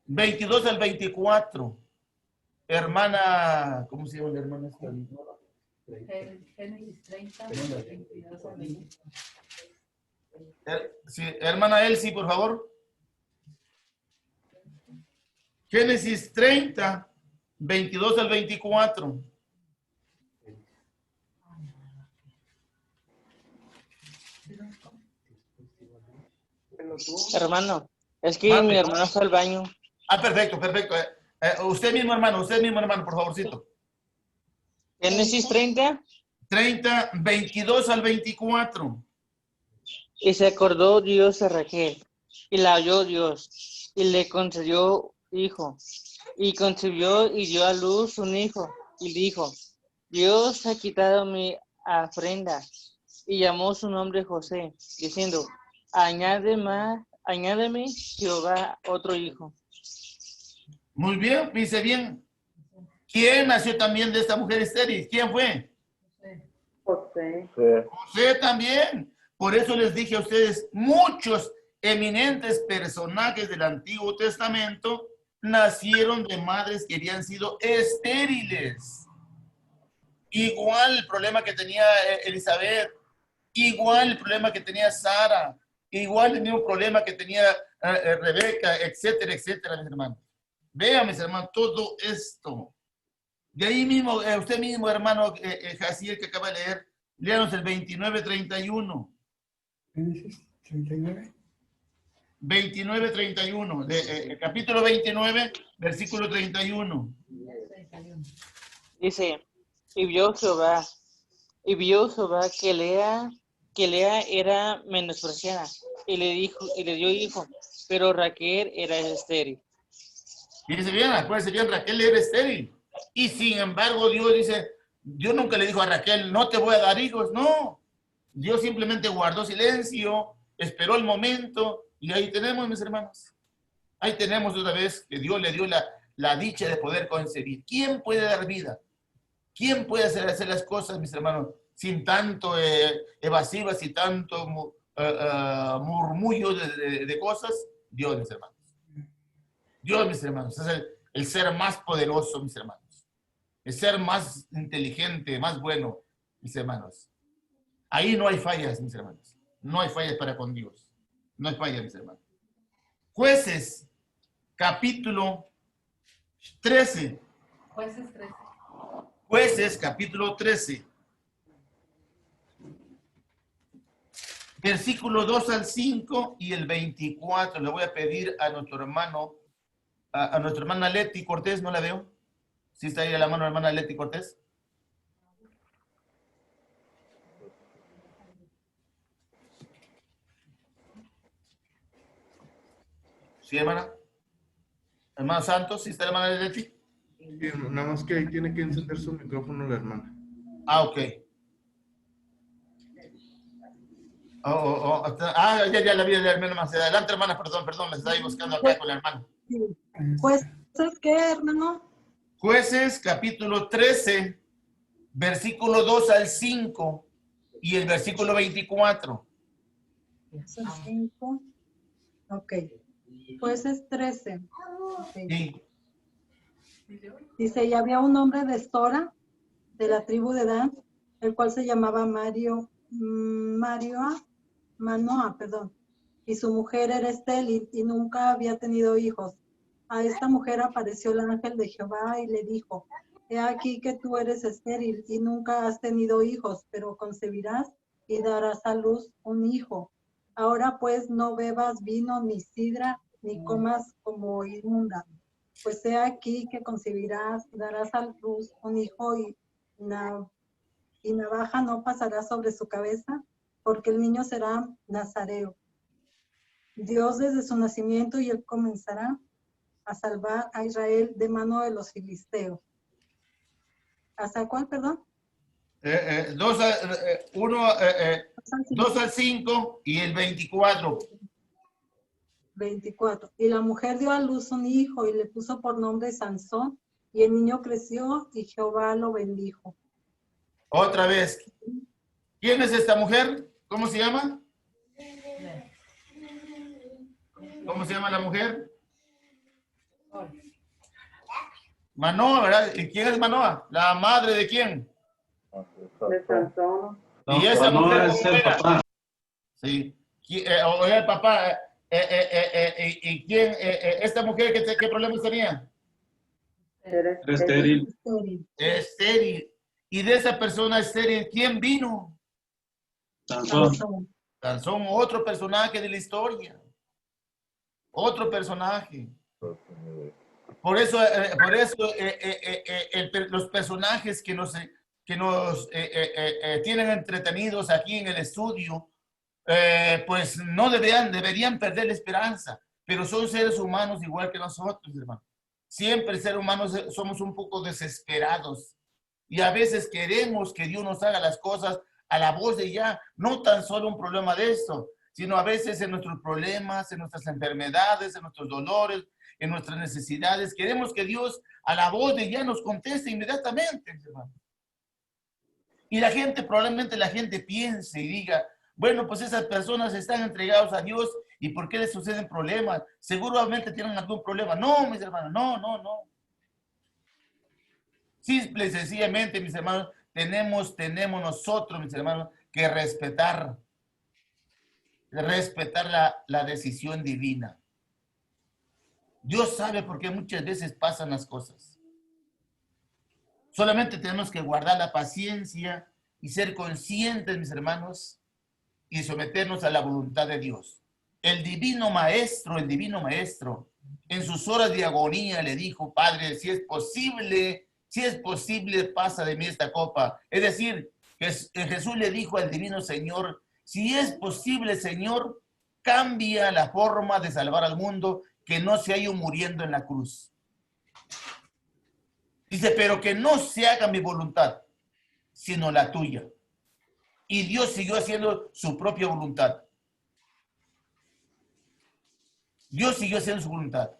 22 al 24. Hermana, ¿cómo se llama la hermana? Génesis 30, 22 al 24. Sí, hermana Elsie, por favor. Génesis 30, 22 al 24. Hermano, es que mi hermano fue al baño. Ah, perfecto. Usted mismo, hermano, por favorcito. Génesis 30. 30, 22 al 24. Y se acordó Dios de Raquel, y la oyó Dios, y le concedió hijo. Y concibió y dio a luz un hijo, y dijo, Dios ha quitado mi afrenta, y llamó su nombre José, diciendo, añádeme Jehová otro hijo. Muy bien, dice bien. ¿Quién nació también de esta mujer estéril? ¿Quién fue? José. José también. Por eso les dije a ustedes, muchos eminentes personajes del Antiguo Testamento nacieron de madres que habían sido estériles. Igual el problema que tenía Elizabeth, igual el problema que tenía Sara, igual el mismo problema que tenía Rebeca, etcétera, etcétera, mis hermanos. Vean, mis hermanos, todo esto. De ahí mismo, usted mismo, hermano Jaciel, que acaba de leer, léanos el 29-31. ¿Qué dices? 39. 29-31, el capítulo 29, versículo 31. Dice, y vio Jehová que Lea era menospreciada, y le dio hijo, pero Raquel era estéril. Y dice bien, acuérdense bien, Raquel era estéril. Y sin embargo, Dios dice, Dios nunca le dijo a Raquel, no te voy a dar hijos, no. Dios simplemente guardó silencio, esperó el momento, y ahí tenemos, mis hermanos. Ahí tenemos otra vez que Dios le dio la dicha de poder concebir. ¿Quién puede dar vida? ¿Quién puede hacer las cosas, mis hermanos, sin tanto evasivas y tanto murmullo de cosas? Dios, mis hermanos. Dios, mis hermanos, es el ser más poderoso, mis hermanos. El ser más inteligente, más bueno, mis hermanos. Ahí no hay fallas, mis hermanos. No hay fallas para con Dios. No hay fallas, mis hermanos. Jueces, capítulo 13. Jueces 13. Jueces, capítulo 13. Versículo 2 al 5 y el 24. Le voy a pedir a nuestro hermano, a nuestra hermana Leti Cortés, ¿no la veo? ¿Sí está ahí a la mano la hermana Leti Cortés? ¿Sí, hermana? Hermano Santos, ¿sí está la hermana Leti? Sí, nada más que ahí tiene que encender su micrófono la hermana. Ah, ok. Ya la vi, la hermana más adelante, hermana, perdón, me está ahí buscando acá con la hermana. ¿Jueces qué, hermano? Jueces, capítulo 13, versículo 2 al 5 y el versículo 24. Jueces 5. Ok. Jueces 13. Okay. Sí. Dice, y había un hombre de Sora, de la tribu de Dan, el cual se llamaba Manoa, y su mujer era estéril y nunca había tenido hijos. A esta mujer apareció el ángel de Jehová y le dijo, he aquí que tú eres estéril y nunca has tenido hijos, pero concebirás y darás a luz un hijo. Ahora pues no bebas vino ni sidra, ni comas como inmunda. Pues he aquí que concebirás, darás a luz un hijo y navaja no pasará sobre su cabeza, porque el niño será nazareo. Dios desde su nacimiento y él comenzará a salvar a Israel de mano de los filisteos. ¿Hasta cuál, perdón? 2 al 5 y el 24. 24. Y la mujer dio a luz un hijo y le puso por nombre Sansón, y el niño creció y Jehová lo bendijo. Otra vez. ¿Quién es esta mujer? ¿Cómo se llama? ¿Cómo se llama la mujer? Manoa, ¿verdad? ¿Y quién es Manoa? ¿La madre de quién? De Sansón. Y esa mujer es el papá. Sí. O el papá. ¿Y quién? ¿Esta mujer qué problemas tenía? Estéril. Estéril. Y de esa persona estéril, ¿quién vino? Sansón. Sansón, otro personaje de la historia. Otro personaje. Por eso los personajes que nos tienen entretenidos aquí en el estudio pues no deberían perder la esperanza, pero son seres humanos igual que nosotros, hermano. Siempre seres humanos somos un poco desesperados y a veces queremos que Dios nos haga las cosas a la voz de ya, no tan solo un problema de esto, sino a veces en nuestros problemas, en nuestras enfermedades, en nuestros dolores, en nuestras necesidades. Queremos que Dios a la voz de ya nos conteste inmediatamente, hermano. Y la gente, probablemente la gente piense y diga, bueno, pues esas personas están entregadas a Dios y ¿por qué les suceden problemas? Seguramente tienen algún problema. No, mis hermanos, no. Simple y sencillamente, mis hermanos, tenemos nosotros, mis hermanos, que respetar la decisión divina. Dios sabe por qué muchas veces pasan las cosas. Solamente tenemos que guardar la paciencia y ser conscientes, mis hermanos, y someternos a la voluntad de Dios. El divino maestro, en sus horas de agonía le dijo, Padre, si es posible, pasa de mí esta copa. Es decir, que Jesús le dijo al divino Señor, si es posible, Señor, cambia la forma de salvar al mundo, que no se haya ido muriendo en la cruz. Dice, pero que no se haga mi voluntad, sino la tuya. Y Dios siguió haciendo su propia voluntad. Dios siguió haciendo su voluntad.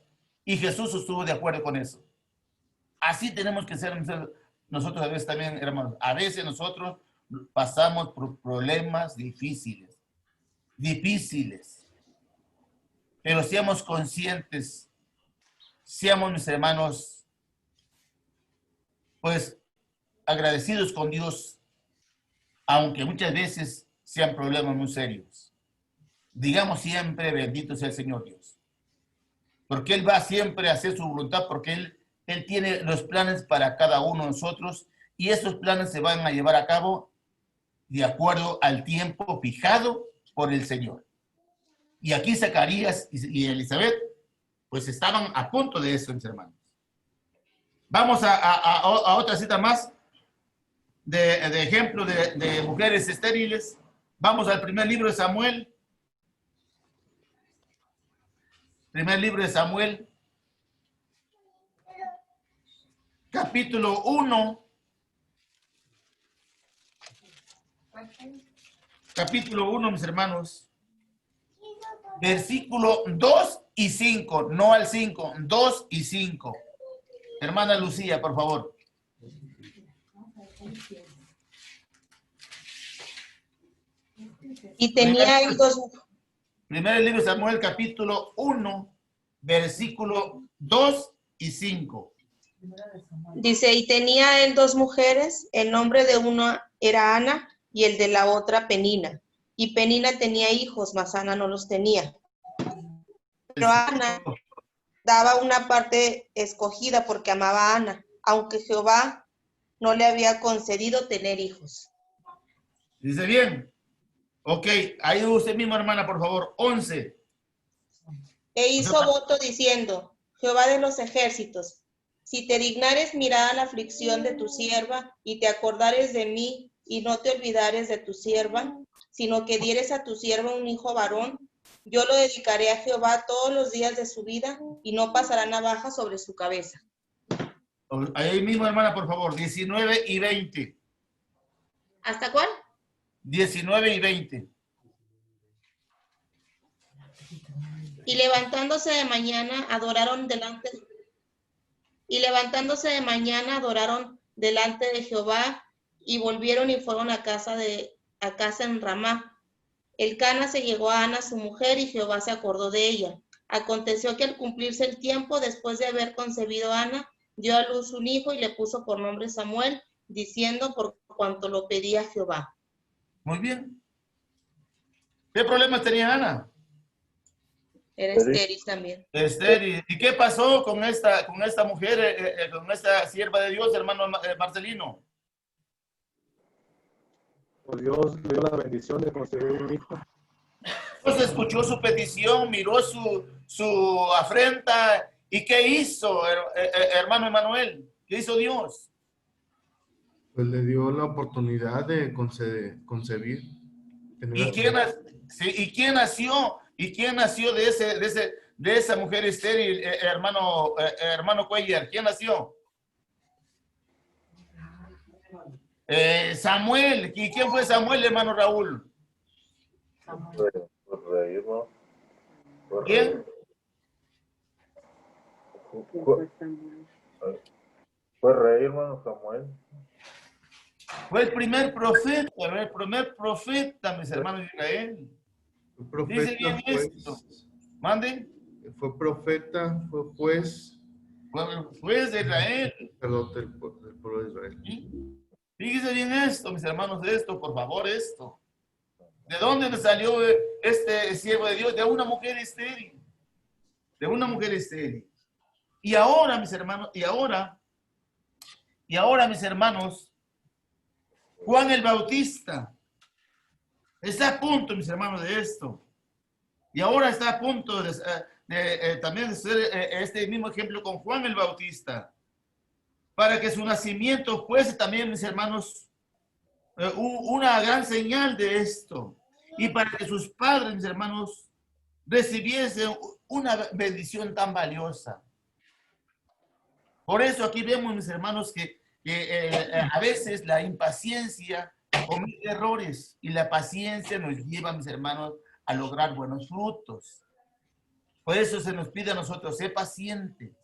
Y Jesús estuvo de acuerdo con eso. Así tenemos que ser nosotros a veces también, hermanos. A veces nosotros pasamos por problemas difíciles. Pero seamos conscientes, seamos, mis hermanos, pues agradecidos con Dios, aunque muchas veces sean problemas muy serios. Digamos siempre, bendito sea el Señor Dios. Porque Él va siempre a hacer su voluntad, porque Él tiene los planes para cada uno de nosotros y esos planes se van a llevar a cabo de acuerdo al tiempo fijado por el Señor. Y aquí Zacarías y Elizabeth, pues estaban a punto de eso, mis hermanos. Vamos a otra cita más de ejemplo de mujeres estériles. Vamos al primer libro de Samuel. Primer libro de Samuel. Capítulo 1. Capítulo 1, mis hermanos. Versículo 2 y 5, no al 5, 2 y 5. Hermana Lucía, por favor. Y tenía él dos... Primer libro de Samuel, capítulo 1, versículo 2 y 5. Dice, y tenía él dos mujeres, el nombre de una era Ana y el de la otra Penina. Y Penina tenía hijos, mas Ana no los tenía. Pero Ana daba una parte escogida porque amaba a Ana, aunque Jehová no le había concedido tener hijos. Dice bien. Ok, ahí usted mismo, hermana, por favor. 11. E hizo voto diciendo, Jehová de los ejércitos, si te dignares mirar a la aflicción de tu sierva y te acordares de mí y no te olvidares de tu sierva, sino que dieres a tu sierva un hijo varón, yo lo dedicaré a Jehová todos los días de su vida y no pasará navaja sobre su cabeza. Ahí mismo, hermana, por favor. 19 y 20. ¿Hasta cuál? 19 y 20. Y levantándose de mañana adoraron delante de Jehová y volvieron y fueron a casa en Ramá. Elcana se llegó a Ana su mujer y Jehová se acordó de ella. Aconteció que al cumplirse el tiempo, después de haber concebido Ana, dio a luz un hijo y le puso por nombre Samuel, diciendo por cuanto lo pedía Jehová. Muy bien. ¿Qué problemas tenía Ana? Era estéril también. Estéril. ¿Y qué pasó con esta mujer, con esta sierva de Dios, hermano Marcelino? Pues Dios le dio la bendición de concebir un hijo. Dios escuchó su petición, miró su afrenta. ¿Y qué hizo, hermano Emanuel? ¿Qué hizo Dios? Pues le dio la oportunidad de concebir. ¿Y quién Sí, ¿y quién nació? ¿Y quién nació de esa mujer estéril, hermano Cuellar? ¿Quién nació? Samuel. ¿Y quién fue Samuel, hermano Raúl? ¿Quién? Fue rey, hermano Samuel. Fue el primer profeta, mis hermanos de Israel. Dice bien esto. Mande. Fue profeta, fue juez. Fue juez de Israel. Perdón, del pueblo de Israel. ¿Sí? Fíjese bien esto, mis hermanos, esto, por favor, esto. ¿De dónde le salió este siervo de Dios? De una mujer estéril. De una mujer estéril. Y ahora, mis hermanos, y ahora, mis hermanos, Juan el Bautista está a punto, mis hermanos, de esto. Y ahora está a punto también de ser este mismo ejemplo con Juan el Bautista. Para que su nacimiento fuese también, mis hermanos, una gran señal de esto. Y para que sus padres, mis hermanos, recibiesen una bendición tan valiosa. Por eso aquí vemos, mis hermanos, que a veces la impaciencia comete errores y la paciencia nos lleva, mis hermanos, a lograr buenos frutos. Por eso se nos pide a nosotros, sé paciente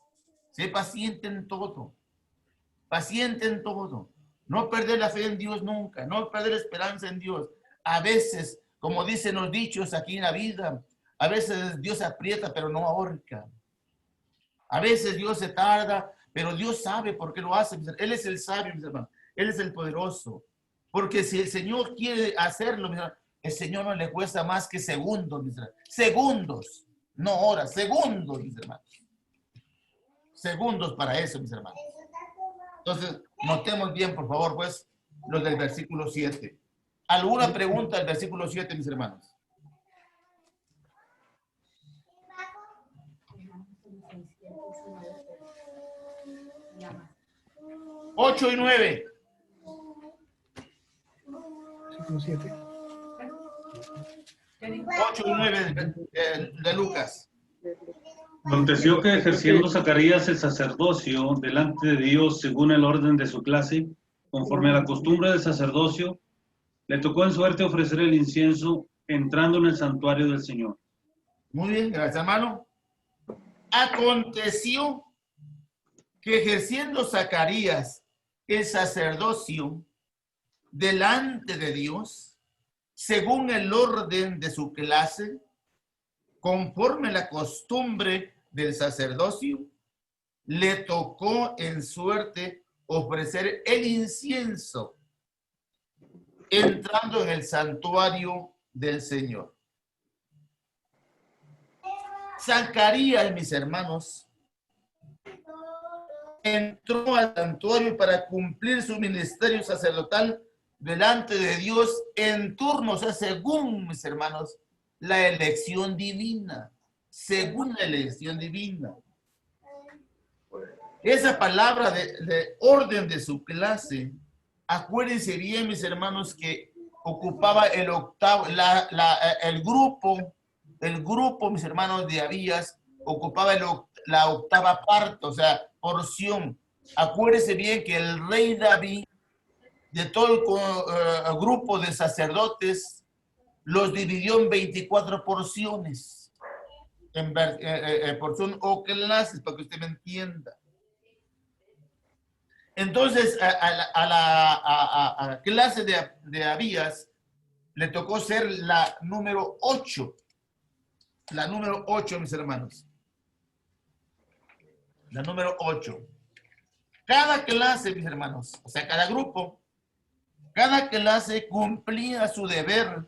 en todo. Paciente en todo. No perder la fe en Dios nunca. No perder la esperanza en Dios. A veces, como dicen los dichos aquí en la vida, a veces Dios aprieta, pero no ahorca. A veces Dios se tarda, pero Dios sabe por qué lo hace. Él es el sabio, mis hermanos. Él es el poderoso. Porque si el Señor quiere hacerlo, mis hermanos, el Señor no le cuesta más que segundos, mis hermanos. Segundos, no horas, segundos, mis hermanos. Segundos para eso, mis hermanos. Entonces, notemos bien, por favor, pues, los del versículo 7. ¿Alguna pregunta del versículo 7, mis hermanos? Ocho y 9. 7. 8 y 9 de Lucas. Aconteció que ejerciendo Zacarías el sacerdocio delante de Dios según el orden de su clase, conforme a la costumbre del sacerdocio, le tocó en suerte ofrecer el incienso entrando en el santuario del Señor. Muy bien, gracias, hermano. Aconteció que ejerciendo Zacarías el sacerdocio delante de Dios, según el orden de su clase, conforme a la costumbre del sacerdocio, le tocó en suerte ofrecer el incienso entrando en el santuario del Señor. Zacarías, mis hermanos, entró al santuario para cumplir su ministerio sacerdotal delante de Dios en turno, o sea, según, mis hermanos, la elección divina, según la elección divina. Esa palabra de orden de su clase, acuérdense bien, mis hermanos, que ocupaba el octavo, el grupo, mis hermanos, de Abías, ocupaba la octava parte, o sea, porción. Acuérdense bien que el rey David, de todo el grupo de sacerdotes, los dividió en 24 porciones, en porción o clases, para que usted me entienda. Entonces, a la clase de Abías le tocó ser la número 8. La número 8, mis hermanos. La número 8. Cada clase, mis hermanos, o sea, cada grupo, cada clase cumplía su deber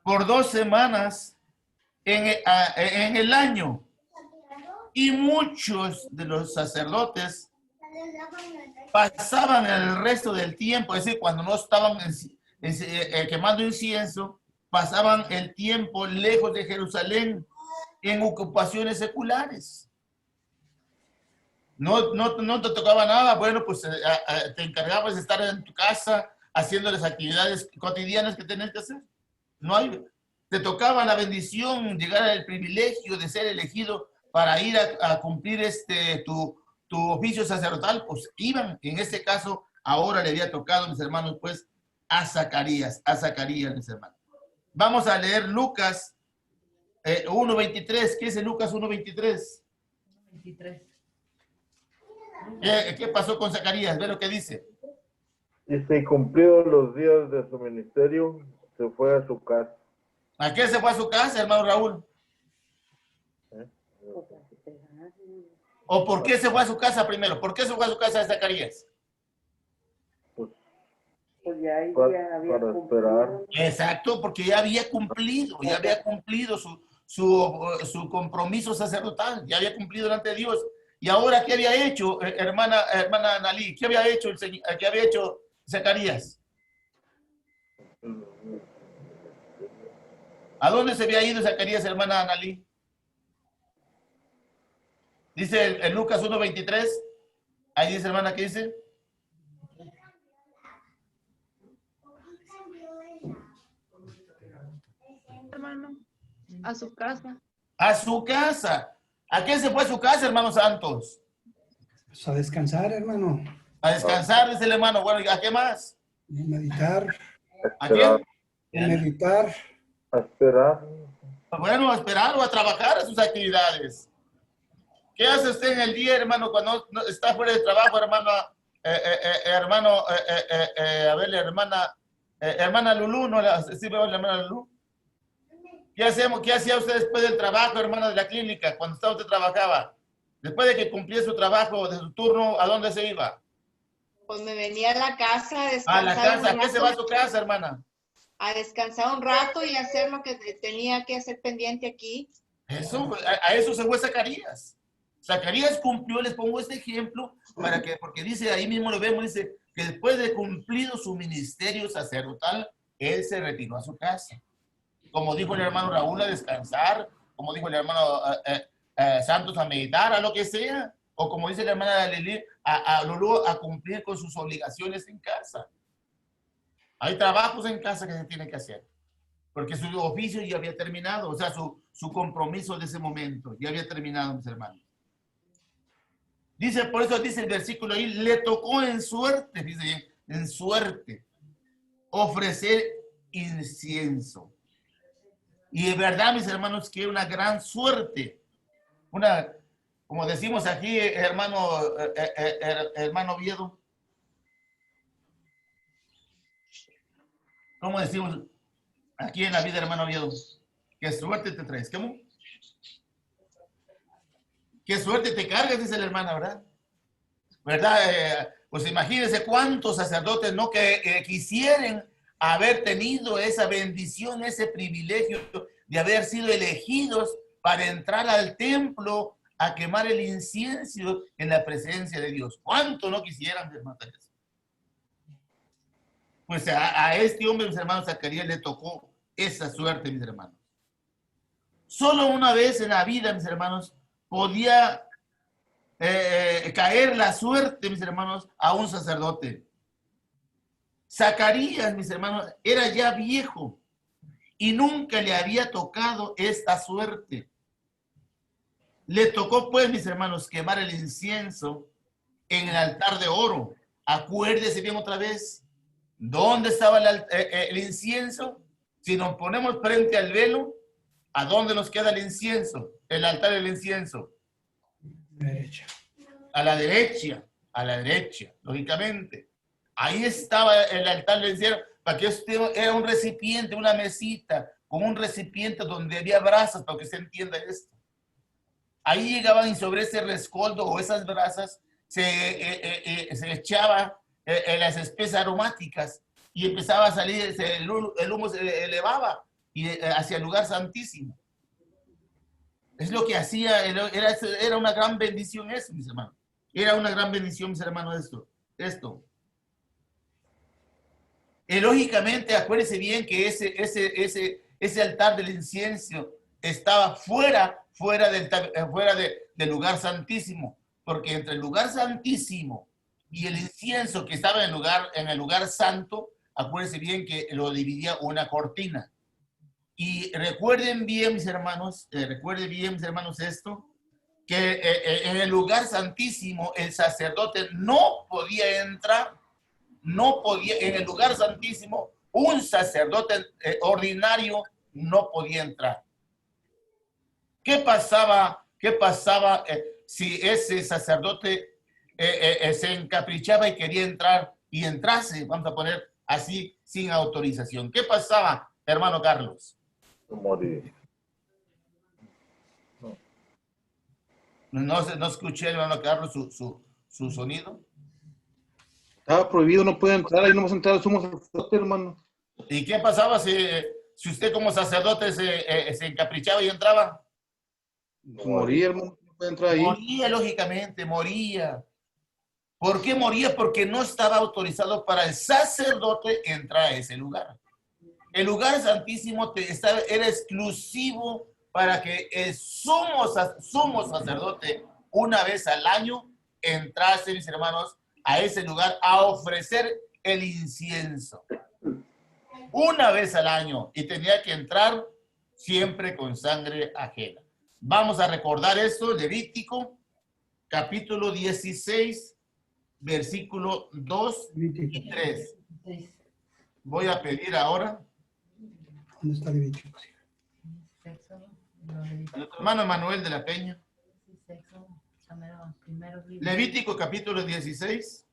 por 2 semanas en el año. Y muchos de los sacerdotes pasaban el resto del tiempo, es decir, cuando no estaban quemando incienso, pasaban el tiempo lejos de Jerusalén en ocupaciones seculares. No te tocaba nada, bueno, pues te encargabas de estar en tu casa haciendo las actividades cotidianas que tenías que hacer. No hay. te tocaba la bendición, llegar al privilegio de ser elegido para ir a cumplir tu oficio sacerdotal, pues iban. En este caso, ahora le había tocado, mis hermanos, pues, a Zacarías, mis hermanos. Vamos a leer Lucas 1.23. ¿Qué dice Lucas 1.23? 23. ¿Qué pasó con Zacarías? Ve lo que dice. Dice, y cumplidos los días de su ministerio, se fue a su casa. ¿A qué se fue a su casa, hermano Raúl? ¿O por qué se fue a su casa primero? ¿Por qué se fue a su casa de Zacarías? Pues ya había Para esperar. Exacto, porque ya había cumplido su compromiso sacerdotal, ya había cumplido delante de Dios. Y ahora, ¿qué había hecho, hermana Analí? ¿Qué había hecho qué había hecho Zacarías? ¿A dónde se había ido Zacarías, hermana Analí? Dice en Lucas 1.23. Ahí dice, hermana, ¿qué dice? Hermano, a su casa. A su casa. ¿A qué se fue a su casa, hermanos santos? Pues a descansar, hermano. A descansar, dice el hermano. Bueno, ¿a qué más? A meditar. ¿A qué? A meditar. A esperar. Bueno, a esperar o a trabajar a sus actividades. ¿Qué hace usted en el día, hermano, cuando está fuera de trabajo, hermana? A ver, hermana Lulú, ¿no? ¿Sí veo la hermana Lulú? ¿Qué hacía usted después del trabajo, hermana de la clínica, cuando usted trabajaba? Después de que cumplía su trabajo, de su turno, ¿a dónde se iba? Pues me venía a la casa a descansar. A la casa. ¿A qué se va a su casa, hermana? A descansar un rato y hacer lo que tenía que hacer pendiente aquí. Eso, a eso se fue Zacarías. Zacarías cumplió, les pongo este ejemplo, porque dice, ahí mismo lo vemos, dice, que después de cumplido su ministerio sacerdotal, él se retiró a su casa. Como dijo el hermano Raúl, a descansar, como dijo el hermano Santos, a meditar, a lo que sea, o como dice la hermana Lili, a Lulú, a cumplir con sus obligaciones en casa. Hay trabajos en casa que se tienen que hacer, porque su oficio ya había terminado, o sea, su compromiso de ese momento ya había terminado, mis hermanos. Dice, por eso dice el versículo ahí, le tocó en suerte, dice bien, en suerte, ofrecer incienso. Y de verdad, mis hermanos, que una gran suerte, como decimos aquí, hermano Viedo, ¿cómo decimos aquí en la vida, hermano Viedo? ¿Qué suerte te traes? ¿Cómo? ¿Qué suerte te cargas? Dice la hermana, ¿verdad? ¿Verdad? Pues imagínense cuántos sacerdotes no que quisieran haber tenido esa bendición, ese privilegio de haber sido elegidos para entrar al templo a quemar el incienso en la presencia de Dios. ¿Cuánto no quisieran, hermanos? Pues a este hombre, mis hermanos, Zacarías le tocó esa suerte, mis hermanos. Solo una vez en la vida, mis hermanos, podía caer la suerte, mis hermanos, a un sacerdote. Zacarías, mis hermanos, era ya viejo y nunca le había tocado esta suerte. Le tocó, pues, mis hermanos, quemar el incienso en el altar de oro. Acuérdese bien otra vez, ¿dónde estaba el incienso? Si nos ponemos frente al velo, ¿a dónde nos queda el incienso? El altar del incienso. Derecha. A la derecha, lógicamente. Ahí estaba el altar del incienso, para que usted era un recipiente, una mesita, con un recipiente donde había brasas, para que se entienda esto. Ahí llegaban y sobre ese rescoldo o esas brasas se echaba las especias aromáticas y empezaba a salir, el humo se elevaba y hacia el lugar santísimo. Es lo que hacía, era una gran bendición eso, mis hermanos. Era una gran bendición, mis hermanos, esto. Lógicamente, acuérdense bien que ese altar del incienso estaba fuera del lugar santísimo, porque entre el lugar santísimo y el incienso que estaba en el lugar santo, acuérdense bien que lo dividía una cortina. Y recuerden bien, mis hermanos, esto, que en el lugar santísimo el sacerdote no podía entrar, en el lugar santísimo un sacerdote ordinario no podía entrar. ¿Qué pasaba si ese sacerdote se encaprichaba y quería entrar y entrase, vamos a poner así, sin autorización? ¿Qué pasaba, hermano Carlos? Morir. No escuché, hermano Carlos, su sonido. Estaba prohibido, no puede entrar, ahí no vamos a entrar, somos sacerdote, hermano. ¿Y qué pasaba si usted como sacerdote se encaprichaba y entraba? Moría, hermano, no puede entrar ahí. Moría, lógicamente, moría. ¿Por qué moría? Porque no estaba autorizado para el sacerdote entrar a ese lugar. El lugar santísimo era exclusivo para que el sumo sacerdote una vez al año entrase, mis hermanos, a ese lugar a ofrecer el incienso. Una vez al año, y tenía que entrar siempre con sangre ajena. Vamos a recordar esto, Levítico, capítulo 16, versículo 2 y 3. Voy a pedir ahora. ¿Dónde está Levítico? Nuestro hermano Manuel de la Peña. Levítico capítulo 16,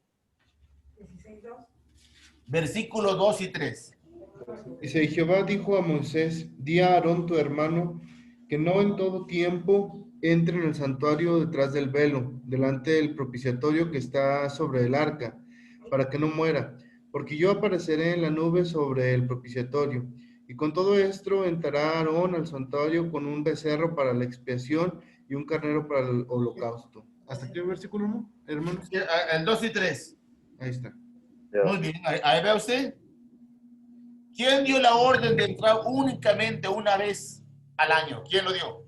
versículo 2 y 3. Dice, y Jehová dijo a Moisés, di a Aarón tu hermano, que no en todo tiempo entre en el santuario detrás del velo, delante del propiciatorio que está sobre el arca, para que no muera, porque yo apareceré en la nube sobre el propiciatorio. Y con todo esto entrará Aarón al santuario con un becerro para la expiación y un carnero para el holocausto. ¿Hasta qué versículo, no, hermanos? El 2 y 3. Ahí está. Muy bien, ahí ve usted. ¿Quién dio la orden de entrar únicamente una vez al año? ¿Quién lo dio?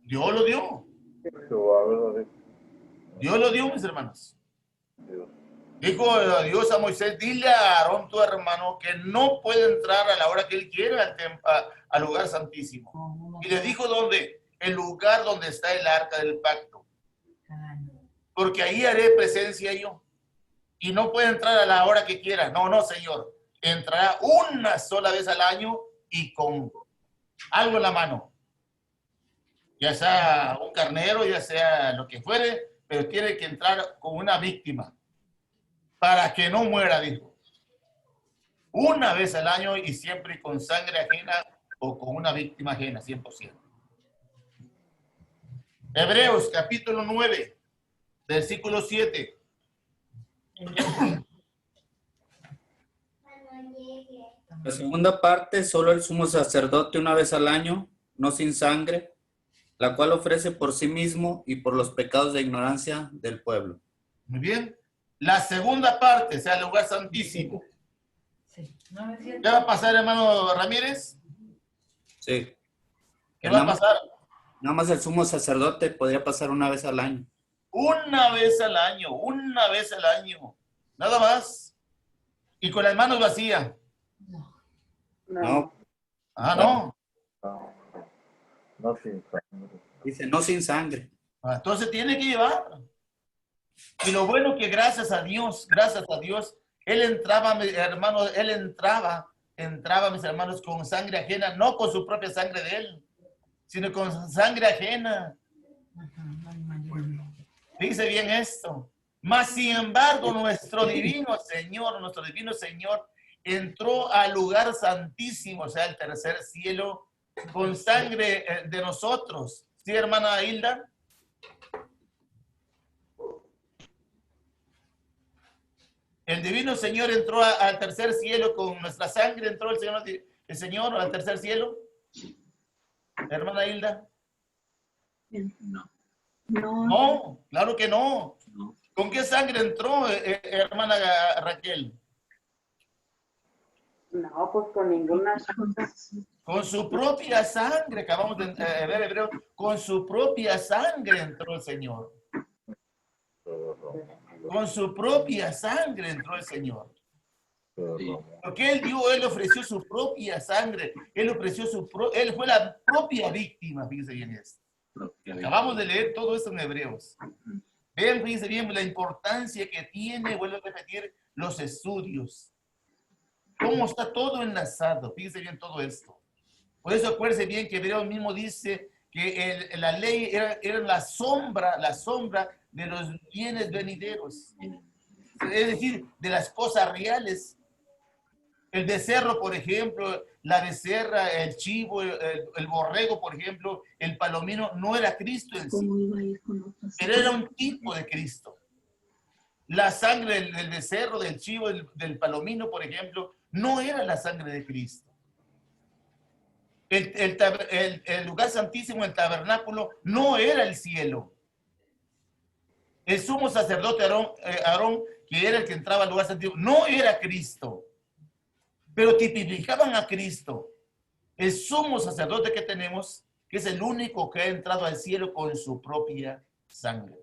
Dios lo dio. Dios lo dio, mis hermanos. Dijo Dios a Moisés, dile a Aarón tu hermano que no puede entrar a la hora que él quiera al lugar santísimo. Y le dijo dónde, el lugar donde está el arca del pacto. Porque ahí haré presencia yo. Y no puede entrar a la hora que quiera. No, Señor. Entrará una sola vez al año y con algo en la mano. Ya sea un carnero, ya sea lo que fuere, pero tiene que entrar con una víctima. Para que no muera, dijo. Una vez al año y siempre con sangre ajena o con una víctima ajena, 100%. Hebreos, capítulo 9, versículo 7. La segunda parte, solo el sumo sacerdote una vez al año, no sin sangre, la cual ofrece por sí mismo y por los pecados de ignorancia del pueblo. Muy bien. La segunda parte, o sea, el lugar santísimo. ¿Qué va a pasar, hermano Ramírez? Sí. ¿Qué va a pasar? Nada más el sumo sacerdote podría pasar una vez al año. Una vez al año, nada más. Y con las manos vacías. No. Ah, no. No sin sangre. Dice, no sin sangre. Entonces tiene que llevar. Y lo bueno que gracias a Dios, él entraba, mis hermanos, con sangre ajena, no con su propia sangre de él, sino con sangre ajena. Dice bien esto. Mas, sin embargo, nuestro divino Señor, entró al lugar santísimo, o sea, el tercer cielo, con sangre de nosotros. ¿Sí, hermana Hilda? El divino Señor entró al tercer cielo con nuestra sangre, entró el Señor al tercer cielo. Hermana Hilda. No, claro que no. ¿Con qué sangre entró, hermana Raquel? No, pues con ninguna sangre. Con su propia sangre, acabamos de ver Hebreo, con su propia sangre entró el Señor. Con su propia sangre entró el Señor. Porque él ofreció su propia sangre, él ofreció él fue la propia víctima, fíjense bien esto. Acabamos de leer todo esto en Hebreos. Vean, fíjense bien la importancia que tiene, vuelvo a repetir, los estudios. Cómo está todo enlazado, fíjense bien todo esto. Por eso acuérdense bien que Hebreos mismo dice que la ley era la sombra de los bienes venideros. Es decir, de las cosas reales. El becerro, por ejemplo, la becerra, el chivo, el borrego, por ejemplo, el palomino, no era Cristo en sí, pero era un tipo de Cristo. La sangre del becerro, del chivo, del palomino, por ejemplo, no era la sangre de Cristo. El lugar santísimo, el tabernáculo, no era el cielo. El sumo sacerdote Aarón, que era el que entraba al lugar santísimo, no era Cristo, pero tipificaban a Cristo. El sumo sacerdote que tenemos, que es el único que ha entrado al cielo con su propia sangre.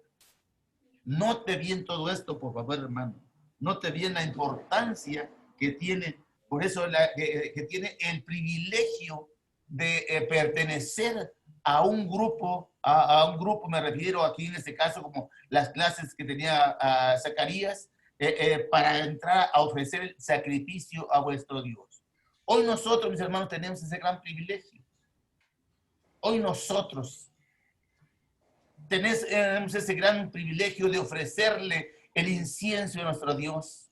Note bien todo esto, por favor, hermano. Note bien la importancia que tiene, por eso que tiene el privilegio de pertenecer a un grupo, me refiero aquí en este caso como las clases que tenía Zacarías, para entrar a ofrecer el sacrificio a vuestro Dios. Hoy nosotros, mis hermanos, tenemos ese gran privilegio. Hoy nosotros tenemos ese gran privilegio de ofrecerle el incienso a nuestro Dios.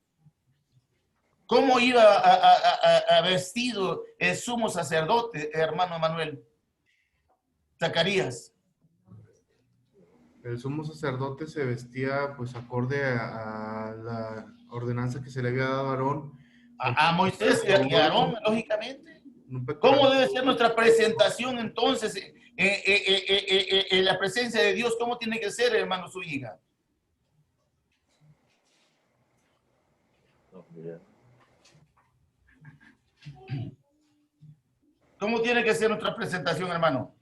¿Cómo iba a vestido el sumo sacerdote, hermano Manuel? Zacarías. El sumo sacerdote se vestía pues acorde a la ordenanza que se le había dado a Aarón. A Moisés y a Aarón, lógicamente. ¿Cómo debe ser nuestra presentación entonces en la presencia de Dios? ¿Cómo tiene que ser, hermano Zúñiga? ¿Cómo tiene que ser nuestra presentación, hermano?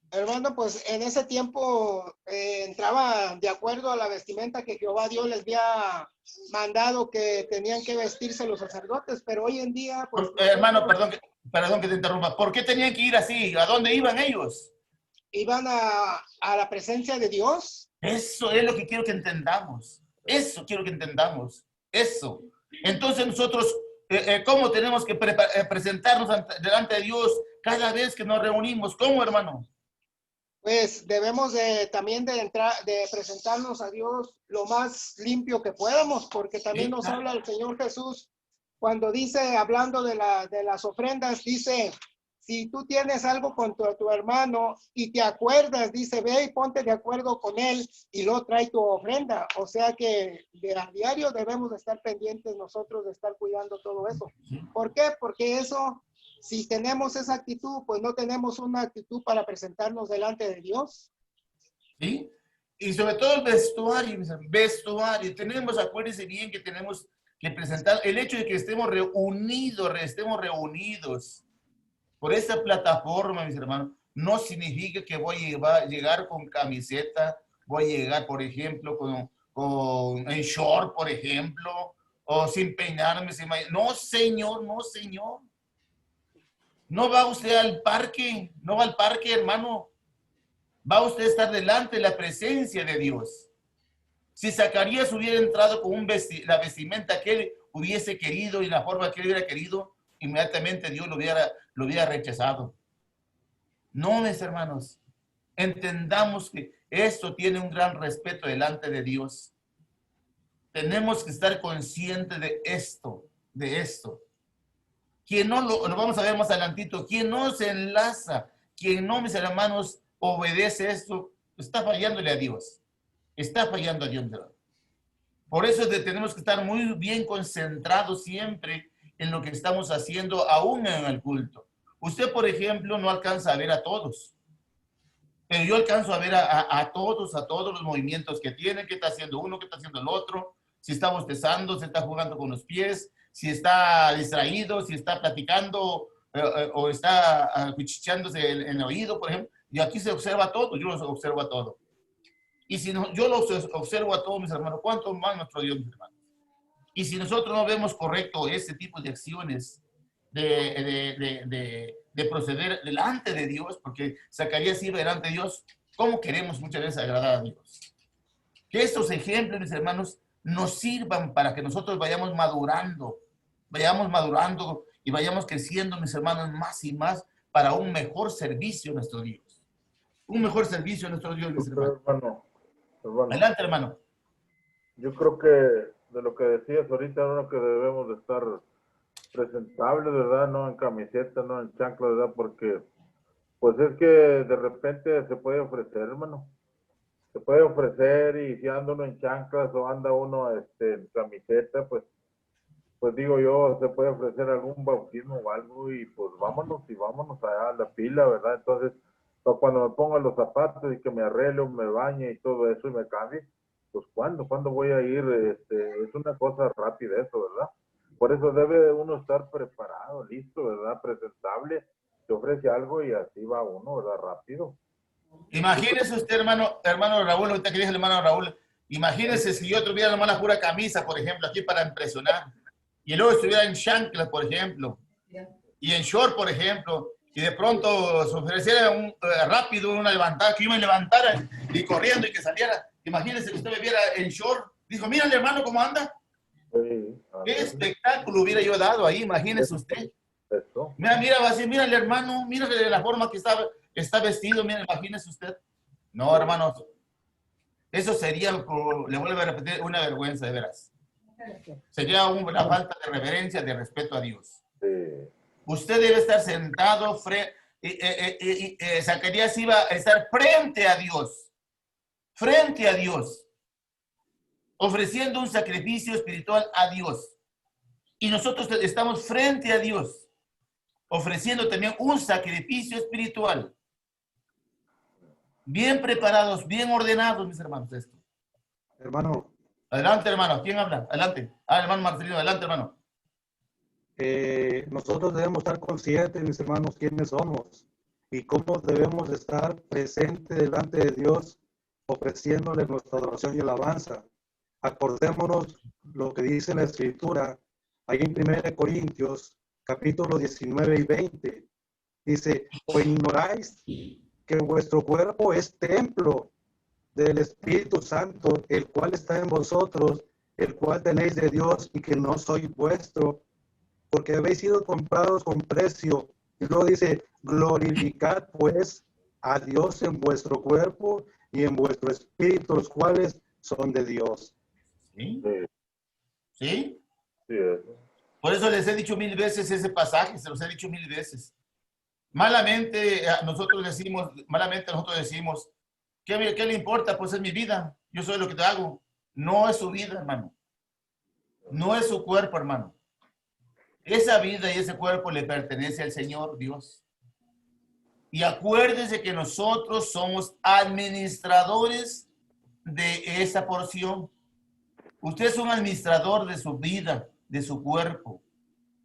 Hermano, pues en ese tiempo entraba de acuerdo a la vestimenta que Jehová Dios les había mandado que tenían que vestirse los sacerdotes, pero hoy en día... Pues, hermano, perdón que te interrumpa. ¿Por qué tenían que ir así? ¿A dónde iban ellos? Iban a la presencia de Dios. Eso es lo que quiero que entendamos. Eso quiero que entendamos. Eso. Entonces nosotros, ¿cómo tenemos que presentarnos delante de Dios cada vez que nos reunimos? ¿Cómo, hermano? Pues debemos también de presentarnos a Dios lo más limpio que podamos, porque también nos habla el Señor Jesús cuando dice, hablando de las ofrendas, dice, si tú tienes algo con tu hermano y te acuerdas, dice, ve y ponte de acuerdo con él y lo trae tu ofrenda. O sea que a diario debemos de estar pendientes nosotros de estar cuidando todo eso. ¿Por qué? Porque eso... Si tenemos esa actitud, pues no tenemos una actitud para presentarnos delante de Dios. Sí, y sobre todo el vestuario. Tenemos, acuérdense bien que tenemos que presentar el hecho de que estemos reunidos por esta plataforma, mis hermanos, no significa que voy a llegar con camiseta, voy a llegar, por ejemplo, en short, por ejemplo, o sin peinarme. No, señor, no, señor. No va usted al parque, no va al parque, hermano. Va usted a estar delante de la presencia de Dios. Si Zacarías hubiera entrado con la vestimenta que él hubiese querido y la forma que él hubiera querido, inmediatamente Dios lo hubiera rechazado. No, mis hermanos. Entendamos que esto tiene un gran respeto delante de Dios. Tenemos que estar conscientes de esto. Quien no lo vamos a ver más adelantito, quien no se enlaza, quien no, mis hermanos, obedece esto, está fallándole a Dios. Está fallando a Dios. Por eso tenemos que estar muy bien concentrados siempre en lo que estamos haciendo, aún en el culto. Usted, por ejemplo, no alcanza a ver a todos. Pero yo alcanzo a ver a todos los movimientos que tienen, qué está haciendo uno, qué está haciendo el otro, si está bostezando, si está jugando con los pies, si está distraído, si está platicando o está cuchicheándose en el oído, por ejemplo. Y aquí se observa todo, yo los observo a todo. Y si no, yo los observo a todos, mis hermanos, ¿cuánto más nuestro Dios, mis hermanos? Y si nosotros no vemos correcto este tipo de acciones, de proceder delante de Dios, porque Zacarías iba delante de Dios, ¿cómo queremos muchas veces agradar a Dios? Que estos ejemplos, mis hermanos, nos sirvan para que nosotros vayamos madurando y vayamos creciendo, mis hermanos, más y más para un mejor servicio a nuestro Dios. Un mejor servicio a nuestro Dios, mis hermanos. Hermano. Adelante, hermano. Yo creo que de lo que decías ahorita, hermano, que debemos de estar presentables, ¿verdad? No en camiseta, no en chancla, ¿verdad? Porque, pues es que de repente se puede ofrecer, hermano. Se puede ofrecer y si anda uno en chanclas o anda uno en camiseta, pues digo yo, se puede ofrecer algún bautismo o algo y pues vámonos allá a la pila, ¿verdad? Entonces, cuando me ponga los zapatos y que me arregle, me bañe y todo eso y me cambie, pues ¿cuándo voy a ir? Es una cosa rápida eso, ¿verdad? Por eso debe uno estar preparado, listo, ¿verdad? Presentable, se ofrece algo y así va uno, ¿verdad? Rápido. Imagínese usted, hermano Raúl, ahorita que dije el hermano Raúl, imagínese si yo tuviera nomás la pura camisa, por ejemplo, aquí para impresionar, y luego estuviera en chanclas, por ejemplo, y en short, por ejemplo, y de pronto se ofreciera rápido una levantada, que yo me levantara y corriendo y que saliera. Imagínese que usted me viera en short, dijo, mira el hermano cómo anda. Sí, ¿Qué espectáculo hubiera yo dado ahí? Imagínese usted. Mira el hermano, mira la forma que está vestido, mira, imagínese usted. No, hermanos, eso sería, le vuelvo a repetir, una vergüenza, de veras. Sería una falta de reverencia, de respeto a Dios. Usted debe estar sentado, Zacarías iba a estar frente a Dios, ofreciendo un sacrificio espiritual a Dios. Y nosotros estamos frente a Dios, ofreciendo también un sacrificio espiritual. Bien preparados, bien ordenados, mis hermanos, esto. Hermano. Adelante, hermano. ¿Quién habla? Adelante. Hermano Marcelino, adelante, hermano. Nosotros debemos estar conscientes, mis hermanos, quiénes somos y cómo debemos estar presentes delante de Dios, ofreciéndole nuestra adoración y alabanza. Acordémonos lo que dice la Escritura, ahí en 1 Corintios, capítulo 19 y 20. Dice, ¿o ignoráis que vuestro cuerpo es templo del Espíritu Santo, el cual está en vosotros, el cual tenéis de Dios y que no sois vuestro, porque habéis sido comprados con precio? Y luego dice, glorificad pues a Dios en vuestro cuerpo y en vuestro espíritu, los cuales son de Dios. ¿Sí? ¿Sí? Por eso les he dicho 1000 veces ese pasaje, se los he dicho 1000 veces. Malamente nosotros decimos, ¿qué le importa? Pues es mi vida, yo soy lo que te hago. No es su vida, hermano. No es su cuerpo, hermano. Esa vida y ese cuerpo le pertenece al Señor Dios. Y acuérdese que nosotros somos administradores de esa porción. Usted es un administrador de su vida, de su cuerpo.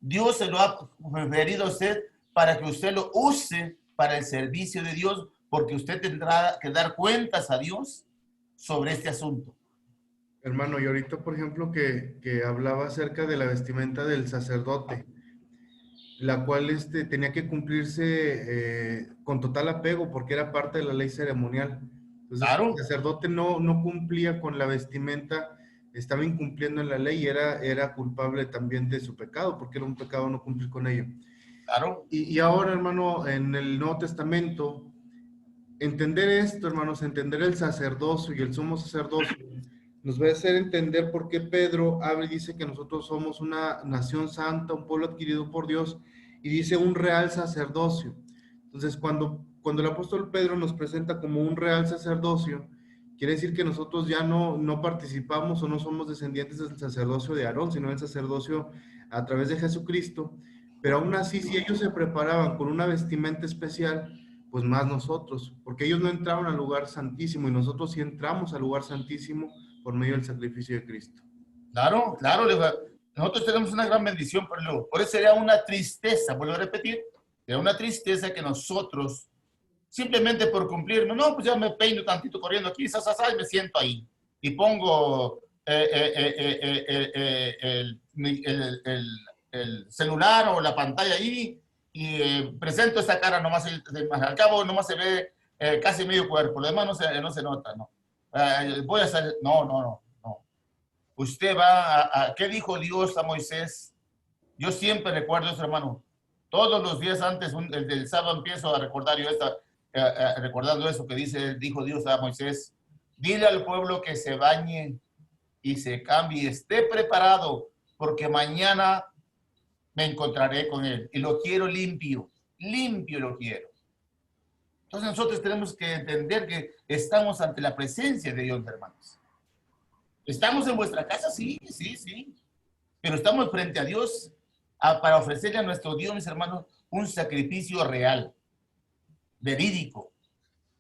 Dios se lo ha preferido a usted para que usted lo use para el servicio de Dios, porque usted tendrá que dar cuentas a Dios sobre este asunto. Hermano, y ahorita, por ejemplo, que hablaba acerca de la vestimenta del sacerdote, la cual tenía que cumplirse con total apego porque era parte de la ley ceremonial. Entonces, claro. El sacerdote no cumplía con la vestimenta, estaba incumpliendo en la ley y era culpable también de su pecado, porque era un pecado no cumplir con ello. Claro. Y ahora, hermano, en el Nuevo Testamento, entender esto, hermanos, entender el sacerdocio y el sumo sacerdocio, nos va a hacer entender por qué Pedro abre y dice que nosotros somos una nación santa, un pueblo adquirido por Dios, y dice un real sacerdocio. Entonces, cuando el apóstol Pedro nos presenta como un real sacerdocio, quiere decir que nosotros ya no participamos o no somos descendientes del sacerdocio de Aarón, sino del sacerdocio a través de Jesucristo. Pero aún así, si ellos se preparaban con una vestimenta especial, pues más nosotros, porque ellos no entraron al lugar santísimo y nosotros sí entramos al lugar santísimo por medio del sacrificio de Cristo. Claro, claro, nosotros tenemos una gran bendición, por eso sería una tristeza, vuelvo a repetir, sería una tristeza que nosotros, simplemente por cumplir, no, pues ya me peino tantito corriendo aquí, y me siento ahí, y pongo el celular o la pantalla ahí y presento esta cara, nomás al cabo nomás se ve casi medio cuerpo, lo demás no se nota, ¿no? Voy a hacer, no. Usted va ¿qué dijo Dios a Moisés? Yo siempre recuerdo eso, hermano. Todos los días antes del sábado empiezo a recordar recordando eso que dijo Dios a Moisés. Dile al pueblo que se bañe y se cambie, esté preparado, porque mañana me encontraré con él. Y lo quiero limpio lo quiero. Entonces nosotros tenemos que entender que estamos ante la presencia de Dios, hermanos. ¿Estamos en vuestra casa? Sí. Pero estamos frente a Dios para ofrecerle a nuestro Dios, mis hermanos, un sacrificio real, verídico.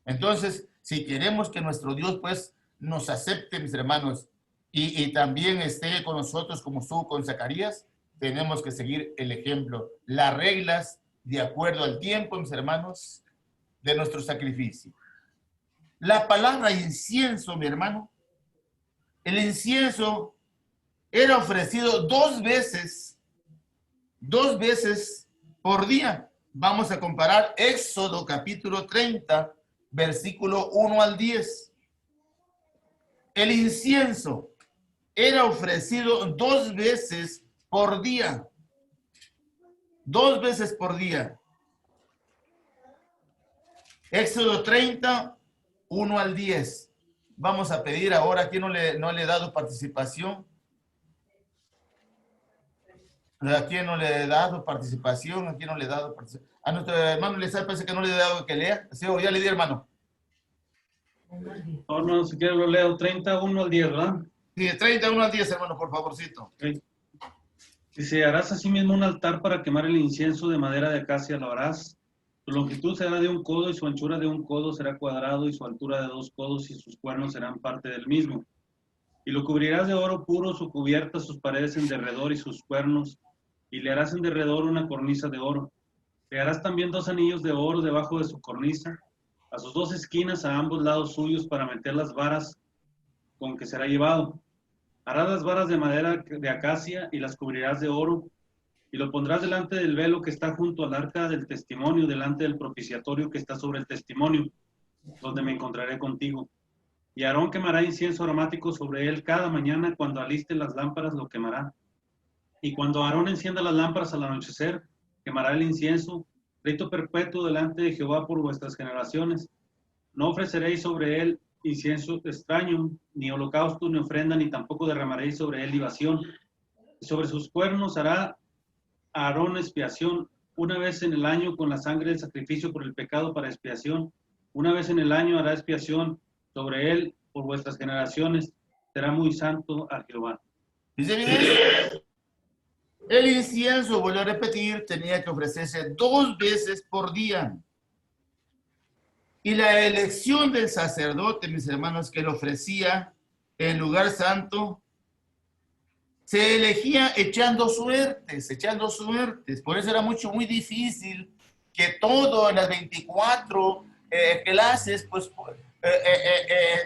Entonces, si queremos que nuestro Dios, pues, nos acepte, mis hermanos, y también esté con nosotros como estuvo con Zacarías, tenemos que seguir el ejemplo, las reglas de acuerdo al tiempo, mis hermanos, de nuestro sacrificio. La palabra incienso, mi hermano, el incienso era ofrecido dos veces por día. Vamos a comparar Éxodo capítulo 30, versículo 1 al 10. El incienso era ofrecido dos veces por día. 2 veces por día. Éxodo 30, 1 al 10. Vamos a pedir ahora, ¿quién no le he dado participación? ¿A quién no le he dado participación? ¿A quién no le he dado participación? A nuestro hermano Eliezer parece que no le he dado que lea. Sí, o ya le di, hermano. No, si quiere lo leo. 31 al 10, ¿verdad? Sí, 31 al 10, hermano, por favorcito. Okay. Dice, harás asimismo un altar para quemar el incienso de madera de acacia, lo harás. Su longitud será de 1 codo y su anchura de 1 codo será cuadrado y su altura de 2 codos y sus cuernos serán parte del mismo. Y lo cubrirás de oro puro, su cubierta, sus paredes en derredor y sus cuernos, y le harás en derredor una cornisa de oro. Le harás también 2 anillos de oro debajo de su cornisa, a sus 2 esquinas a ambos lados suyos para meter las varas con que será llevado. Harás las varas de madera de acacia y las cubrirás de oro, y lo pondrás delante del velo que está junto al arca del testimonio, delante del propiciatorio que está sobre el testimonio, donde me encontraré contigo. Y Aarón quemará incienso aromático sobre él cada mañana, cuando aliste las lámparas lo quemará. Y cuando Aarón encienda las lámparas al anochecer, quemará el incienso, rito perpetuo delante de Jehová por vuestras generaciones. No ofreceréis sobre él incienso extraño, ni holocausto, ni ofrenda, ni tampoco derramaréis sobre él libación. Y sobre sus cuernos hará Aarón expiación una vez en el año con la sangre del sacrificio por el pecado para expiación. Una vez en el año hará expiación sobre él por vuestras generaciones. Será muy santo a Jehová. Dice bien, el incienso, vuelvo a repetir, tenía que ofrecerse 2 veces por día. Y la elección del sacerdote, mis hermanos, que lo ofrecía en lugar santo, se elegía echando suertes. Por eso era muy difícil que todo en las 24 clases, pues,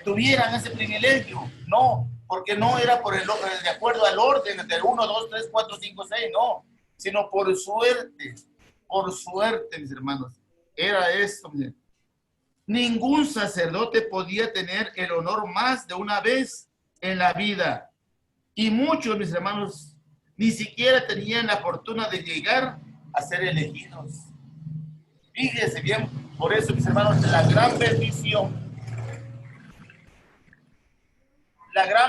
tuvieran ese privilegio. No, porque no era de acuerdo al orden del 1, 2, 3, 4, 5, 6, no, sino por suerte, mis hermanos. Era esto, miren. Ningún sacerdote podía tener el honor más de una vez en la vida. Y muchos, mis hermanos, ni siquiera tenían la fortuna de llegar a ser elegidos. Fíjense bien, por eso, mis hermanos, la gran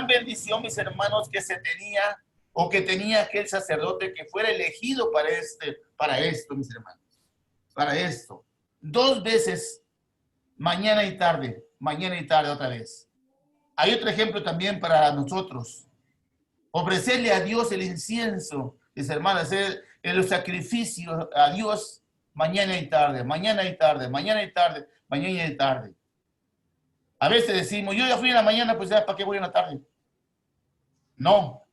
bendición, mis hermanos, que se tenía o que tenía aquel sacerdote que fuera elegido para esto, mis hermanos. Para esto. 2 veces, mañana y tarde otra vez. Hay otro ejemplo también para nosotros. Ofrecerle a Dios el incienso, mis hermanos, hacer el sacrificio a Dios mañana y tarde. A veces decimos, yo ya fui en la mañana, pues ya, ¿para qué voy en la tarde? No.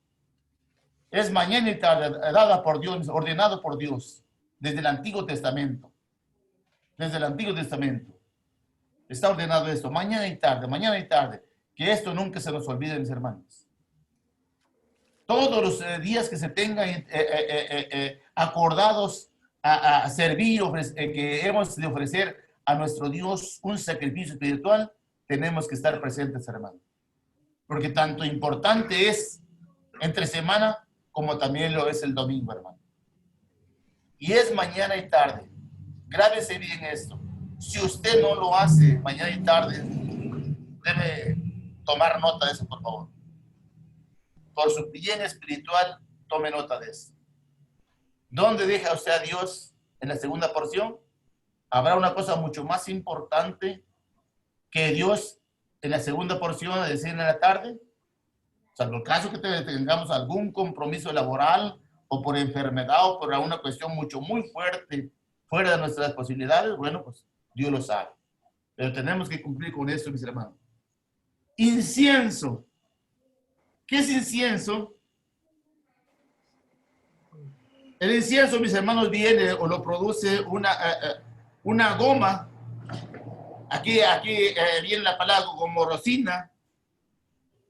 Es mañana y tarde, dada por Dios, ordenado por Dios, desde el Antiguo Testamento. Está ordenado esto, mañana y tarde. Que esto nunca se nos olvide, mis hermanos. todos los días que se tengan acordados a servir, que hemos de ofrecer a nuestro Dios un sacrificio espiritual, tenemos que estar presentes, hermano. Porque tanto importante es entre semana como también lo es el domingo, hermano. Y es mañana y tarde. Grábese bien esto. Si usted no lo hace mañana y tarde, debe tomar nota de eso, por favor. Por su bien espiritual, tome nota de eso. ¿Dónde deja usted a Dios en la segunda porción? Habrá una cosa mucho más importante que Dios en la segunda porción, es decir, en la tarde. Salvo el caso que tengamos algún compromiso laboral o por enfermedad o por alguna cuestión muy fuerte fuera de nuestras posibilidades, bueno, pues Dios lo sabe. Pero tenemos que cumplir con esto, mis hermanos. Incienso. ¿Qué es incienso? El incienso, mis hermanos, viene o lo produce una goma. Aquí viene la palabra gomorrosina,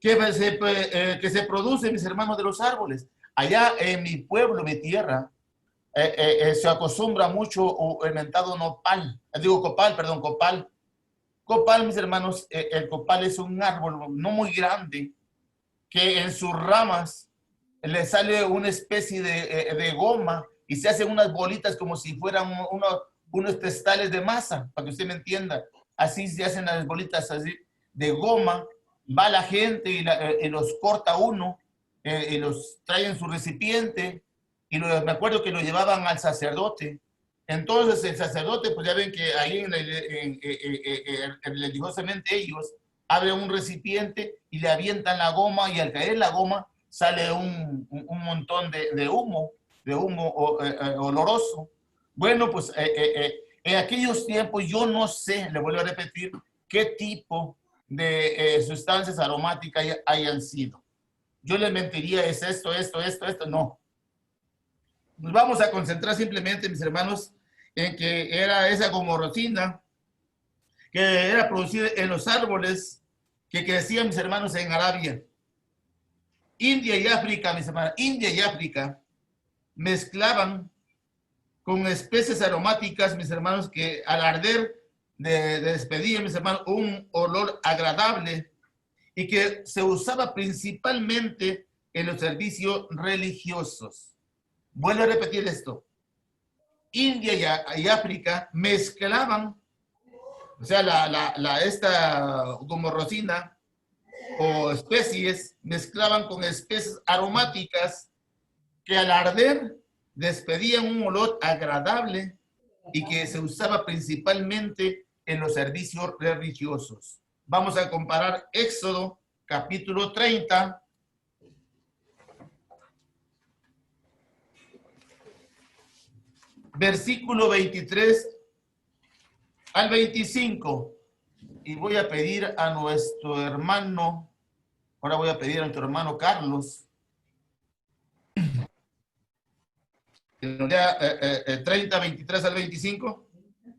que se produce, mis hermanos, de los árboles. Allá en mi pueblo, mi tierra, se acostumbra mucho el mentado nopal. Copal. Copal, mis hermanos, el copal es un árbol no muy grande que en sus ramas le sale una especie de goma y se hacen unas bolitas como si fueran unos testales de masa, para que usted me entienda. Así se hacen las bolitas así de goma. Va la gente y los corta uno y los trae en su recipiente. Y me acuerdo que lo llevaban al sacerdote. Entonces el sacerdote, pues ya ven que ahí religiosamente ellos abren un recipiente y le avientan la goma, y al caer la goma sale un montón de humo oloroso. Bueno, pues en aquellos tiempos yo no sé, le vuelvo a repetir, qué tipo de sustancias aromáticas hayan sido. Yo les mentiría, es esto, no. Nos vamos a concentrar simplemente, mis hermanos, en que era esa gomorrosina que era producida en los árboles que crecían, mis hermanos, en Arabia. India y África, mis hermanos, India y África mezclaban con especies aromáticas, mis hermanos, que al arder despedían, mis hermanos, un olor agradable y que se usaba principalmente en los servicios religiosos. Vuelvo a repetir esto. India y África mezclaban, o sea, esta gomorrosina o especies, mezclaban con especies aromáticas que al arder despedían un olor agradable y que se usaba principalmente en los servicios religiosos. Vamos a comparar Éxodo capítulo 30. Versículo 23 al 25. Y voy a pedir a nuestro hermano, ahora voy a pedir a nuestro hermano Carlos, que nos lea 30, 23 al 25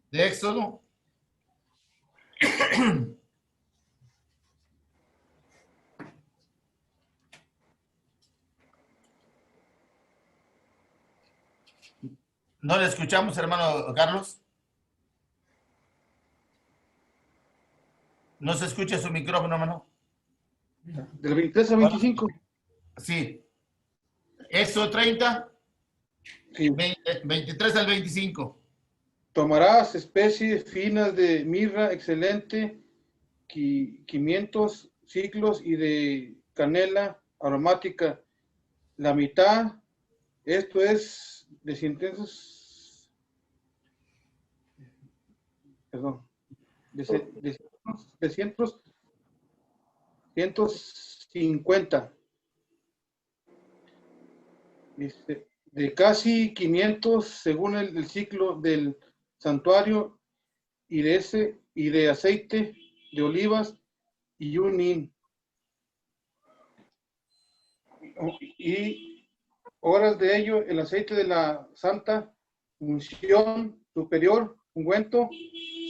de Éxodo. ¿No le escuchamos, hermano Carlos? ¿No se escucha su micrófono, hermano? Del 23 al 25. Sí. Éxodo 30, sí. 23 al 25. Tomarás especies finas de mirra excelente, 500 ciclos, y de canela aromática, la mitad, esto es de 150, de casi 500 según el ciclo del santuario, y de aceite de olivas y un hin, y horas de ello el aceite de la santa unción superior, ungüento,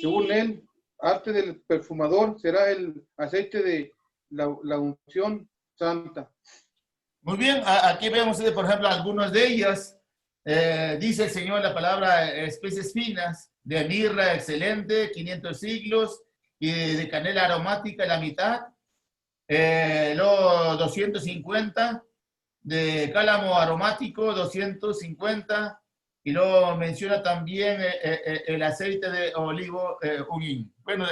según él, arte del perfumador, será el aceite de la unción santa. Muy bien, aquí vemos, por ejemplo, algunas de ellas. Dice el Señor la palabra especies finas, de mirra excelente, 500 siglos, y de canela aromática la mitad, luego 250, de cálamo aromático 250, y luego menciona también el aceite de olivo unín. Bueno,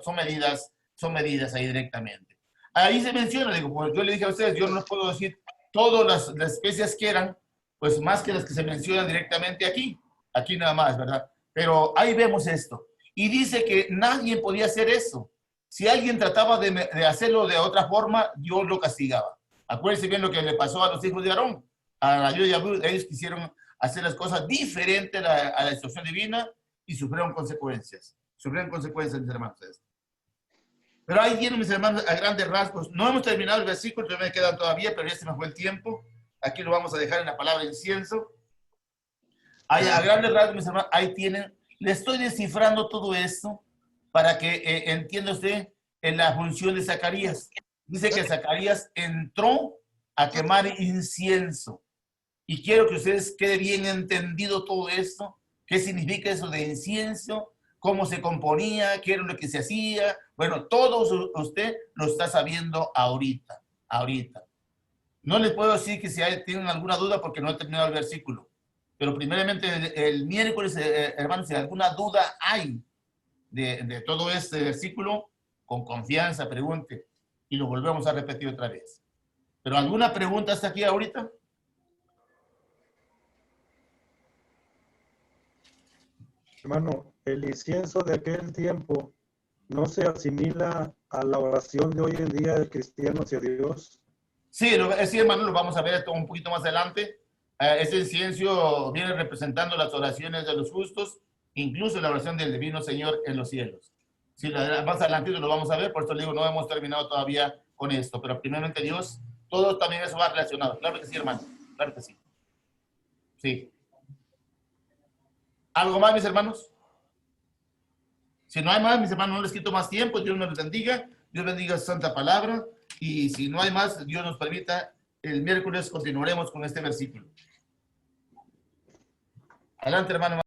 son medidas ahí directamente. Ahí se menciona, digo, pues yo le dije a ustedes, yo no les puedo decir todas las especias que eran, pues más que las que se mencionan directamente aquí nada más, ¿verdad? Pero ahí vemos esto. Y dice que nadie podía hacer eso. Si alguien trataba de hacerlo de otra forma, Dios lo castigaba. Acuérdense bien lo que le pasó a los hijos de Aarón. A la ayuda de Abud, ellos quisieron hacer las cosas diferentes a la instrucción divina y sufrieron consecuencias. Sufrieron consecuencias, mis hermanos. Pero ahí tienen, mis hermanos, a grandes rasgos. No hemos terminado el versículo, todavía me quedan todavía, pero ya se me fue el tiempo. Aquí lo vamos a dejar en la palabra incienso. Ahí, a grandes rasgos, mis hermanos, ahí tienen. Le estoy descifrando todo esto para que entienda usted en la función de Zacarías. Dice que Zacarías entró a quemar incienso. Y quiero que ustedes quede bien entendido todo esto. ¿Qué significa eso de incienso? ¿Cómo se componía? ¿Qué era lo que se hacía? Bueno, todo usted lo está sabiendo ahorita. No les puedo decir que si tienen alguna duda porque no he terminado el versículo. Pero primeramente el miércoles, hermanos, si alguna duda hay de todo este versículo, con confianza pregunte y lo volvemos a repetir otra vez. ¿Pero alguna pregunta hasta aquí ahorita? Hermano, el incienso de aquel tiempo no se asimila a la oración de hoy en día del cristiano hacia Dios. Sí, hermano, lo vamos a ver un poquito más adelante. Ese incienso viene representando las oraciones de los justos, incluso la oración del divino Señor en los cielos. Sí, más adelante lo vamos a ver, por eso le digo, no hemos terminado todavía con esto, pero primeramente Dios, todo también eso va relacionado. Claro que sí, hermano, claro que sí. Sí. ¿Algo más, mis hermanos? Si no hay más, mis hermanos, no les quito más tiempo. Dios nos bendiga. Dios bendiga su santa palabra. Y si no hay más, Dios nos permita, el miércoles continuaremos con este versículo. Adelante, hermano.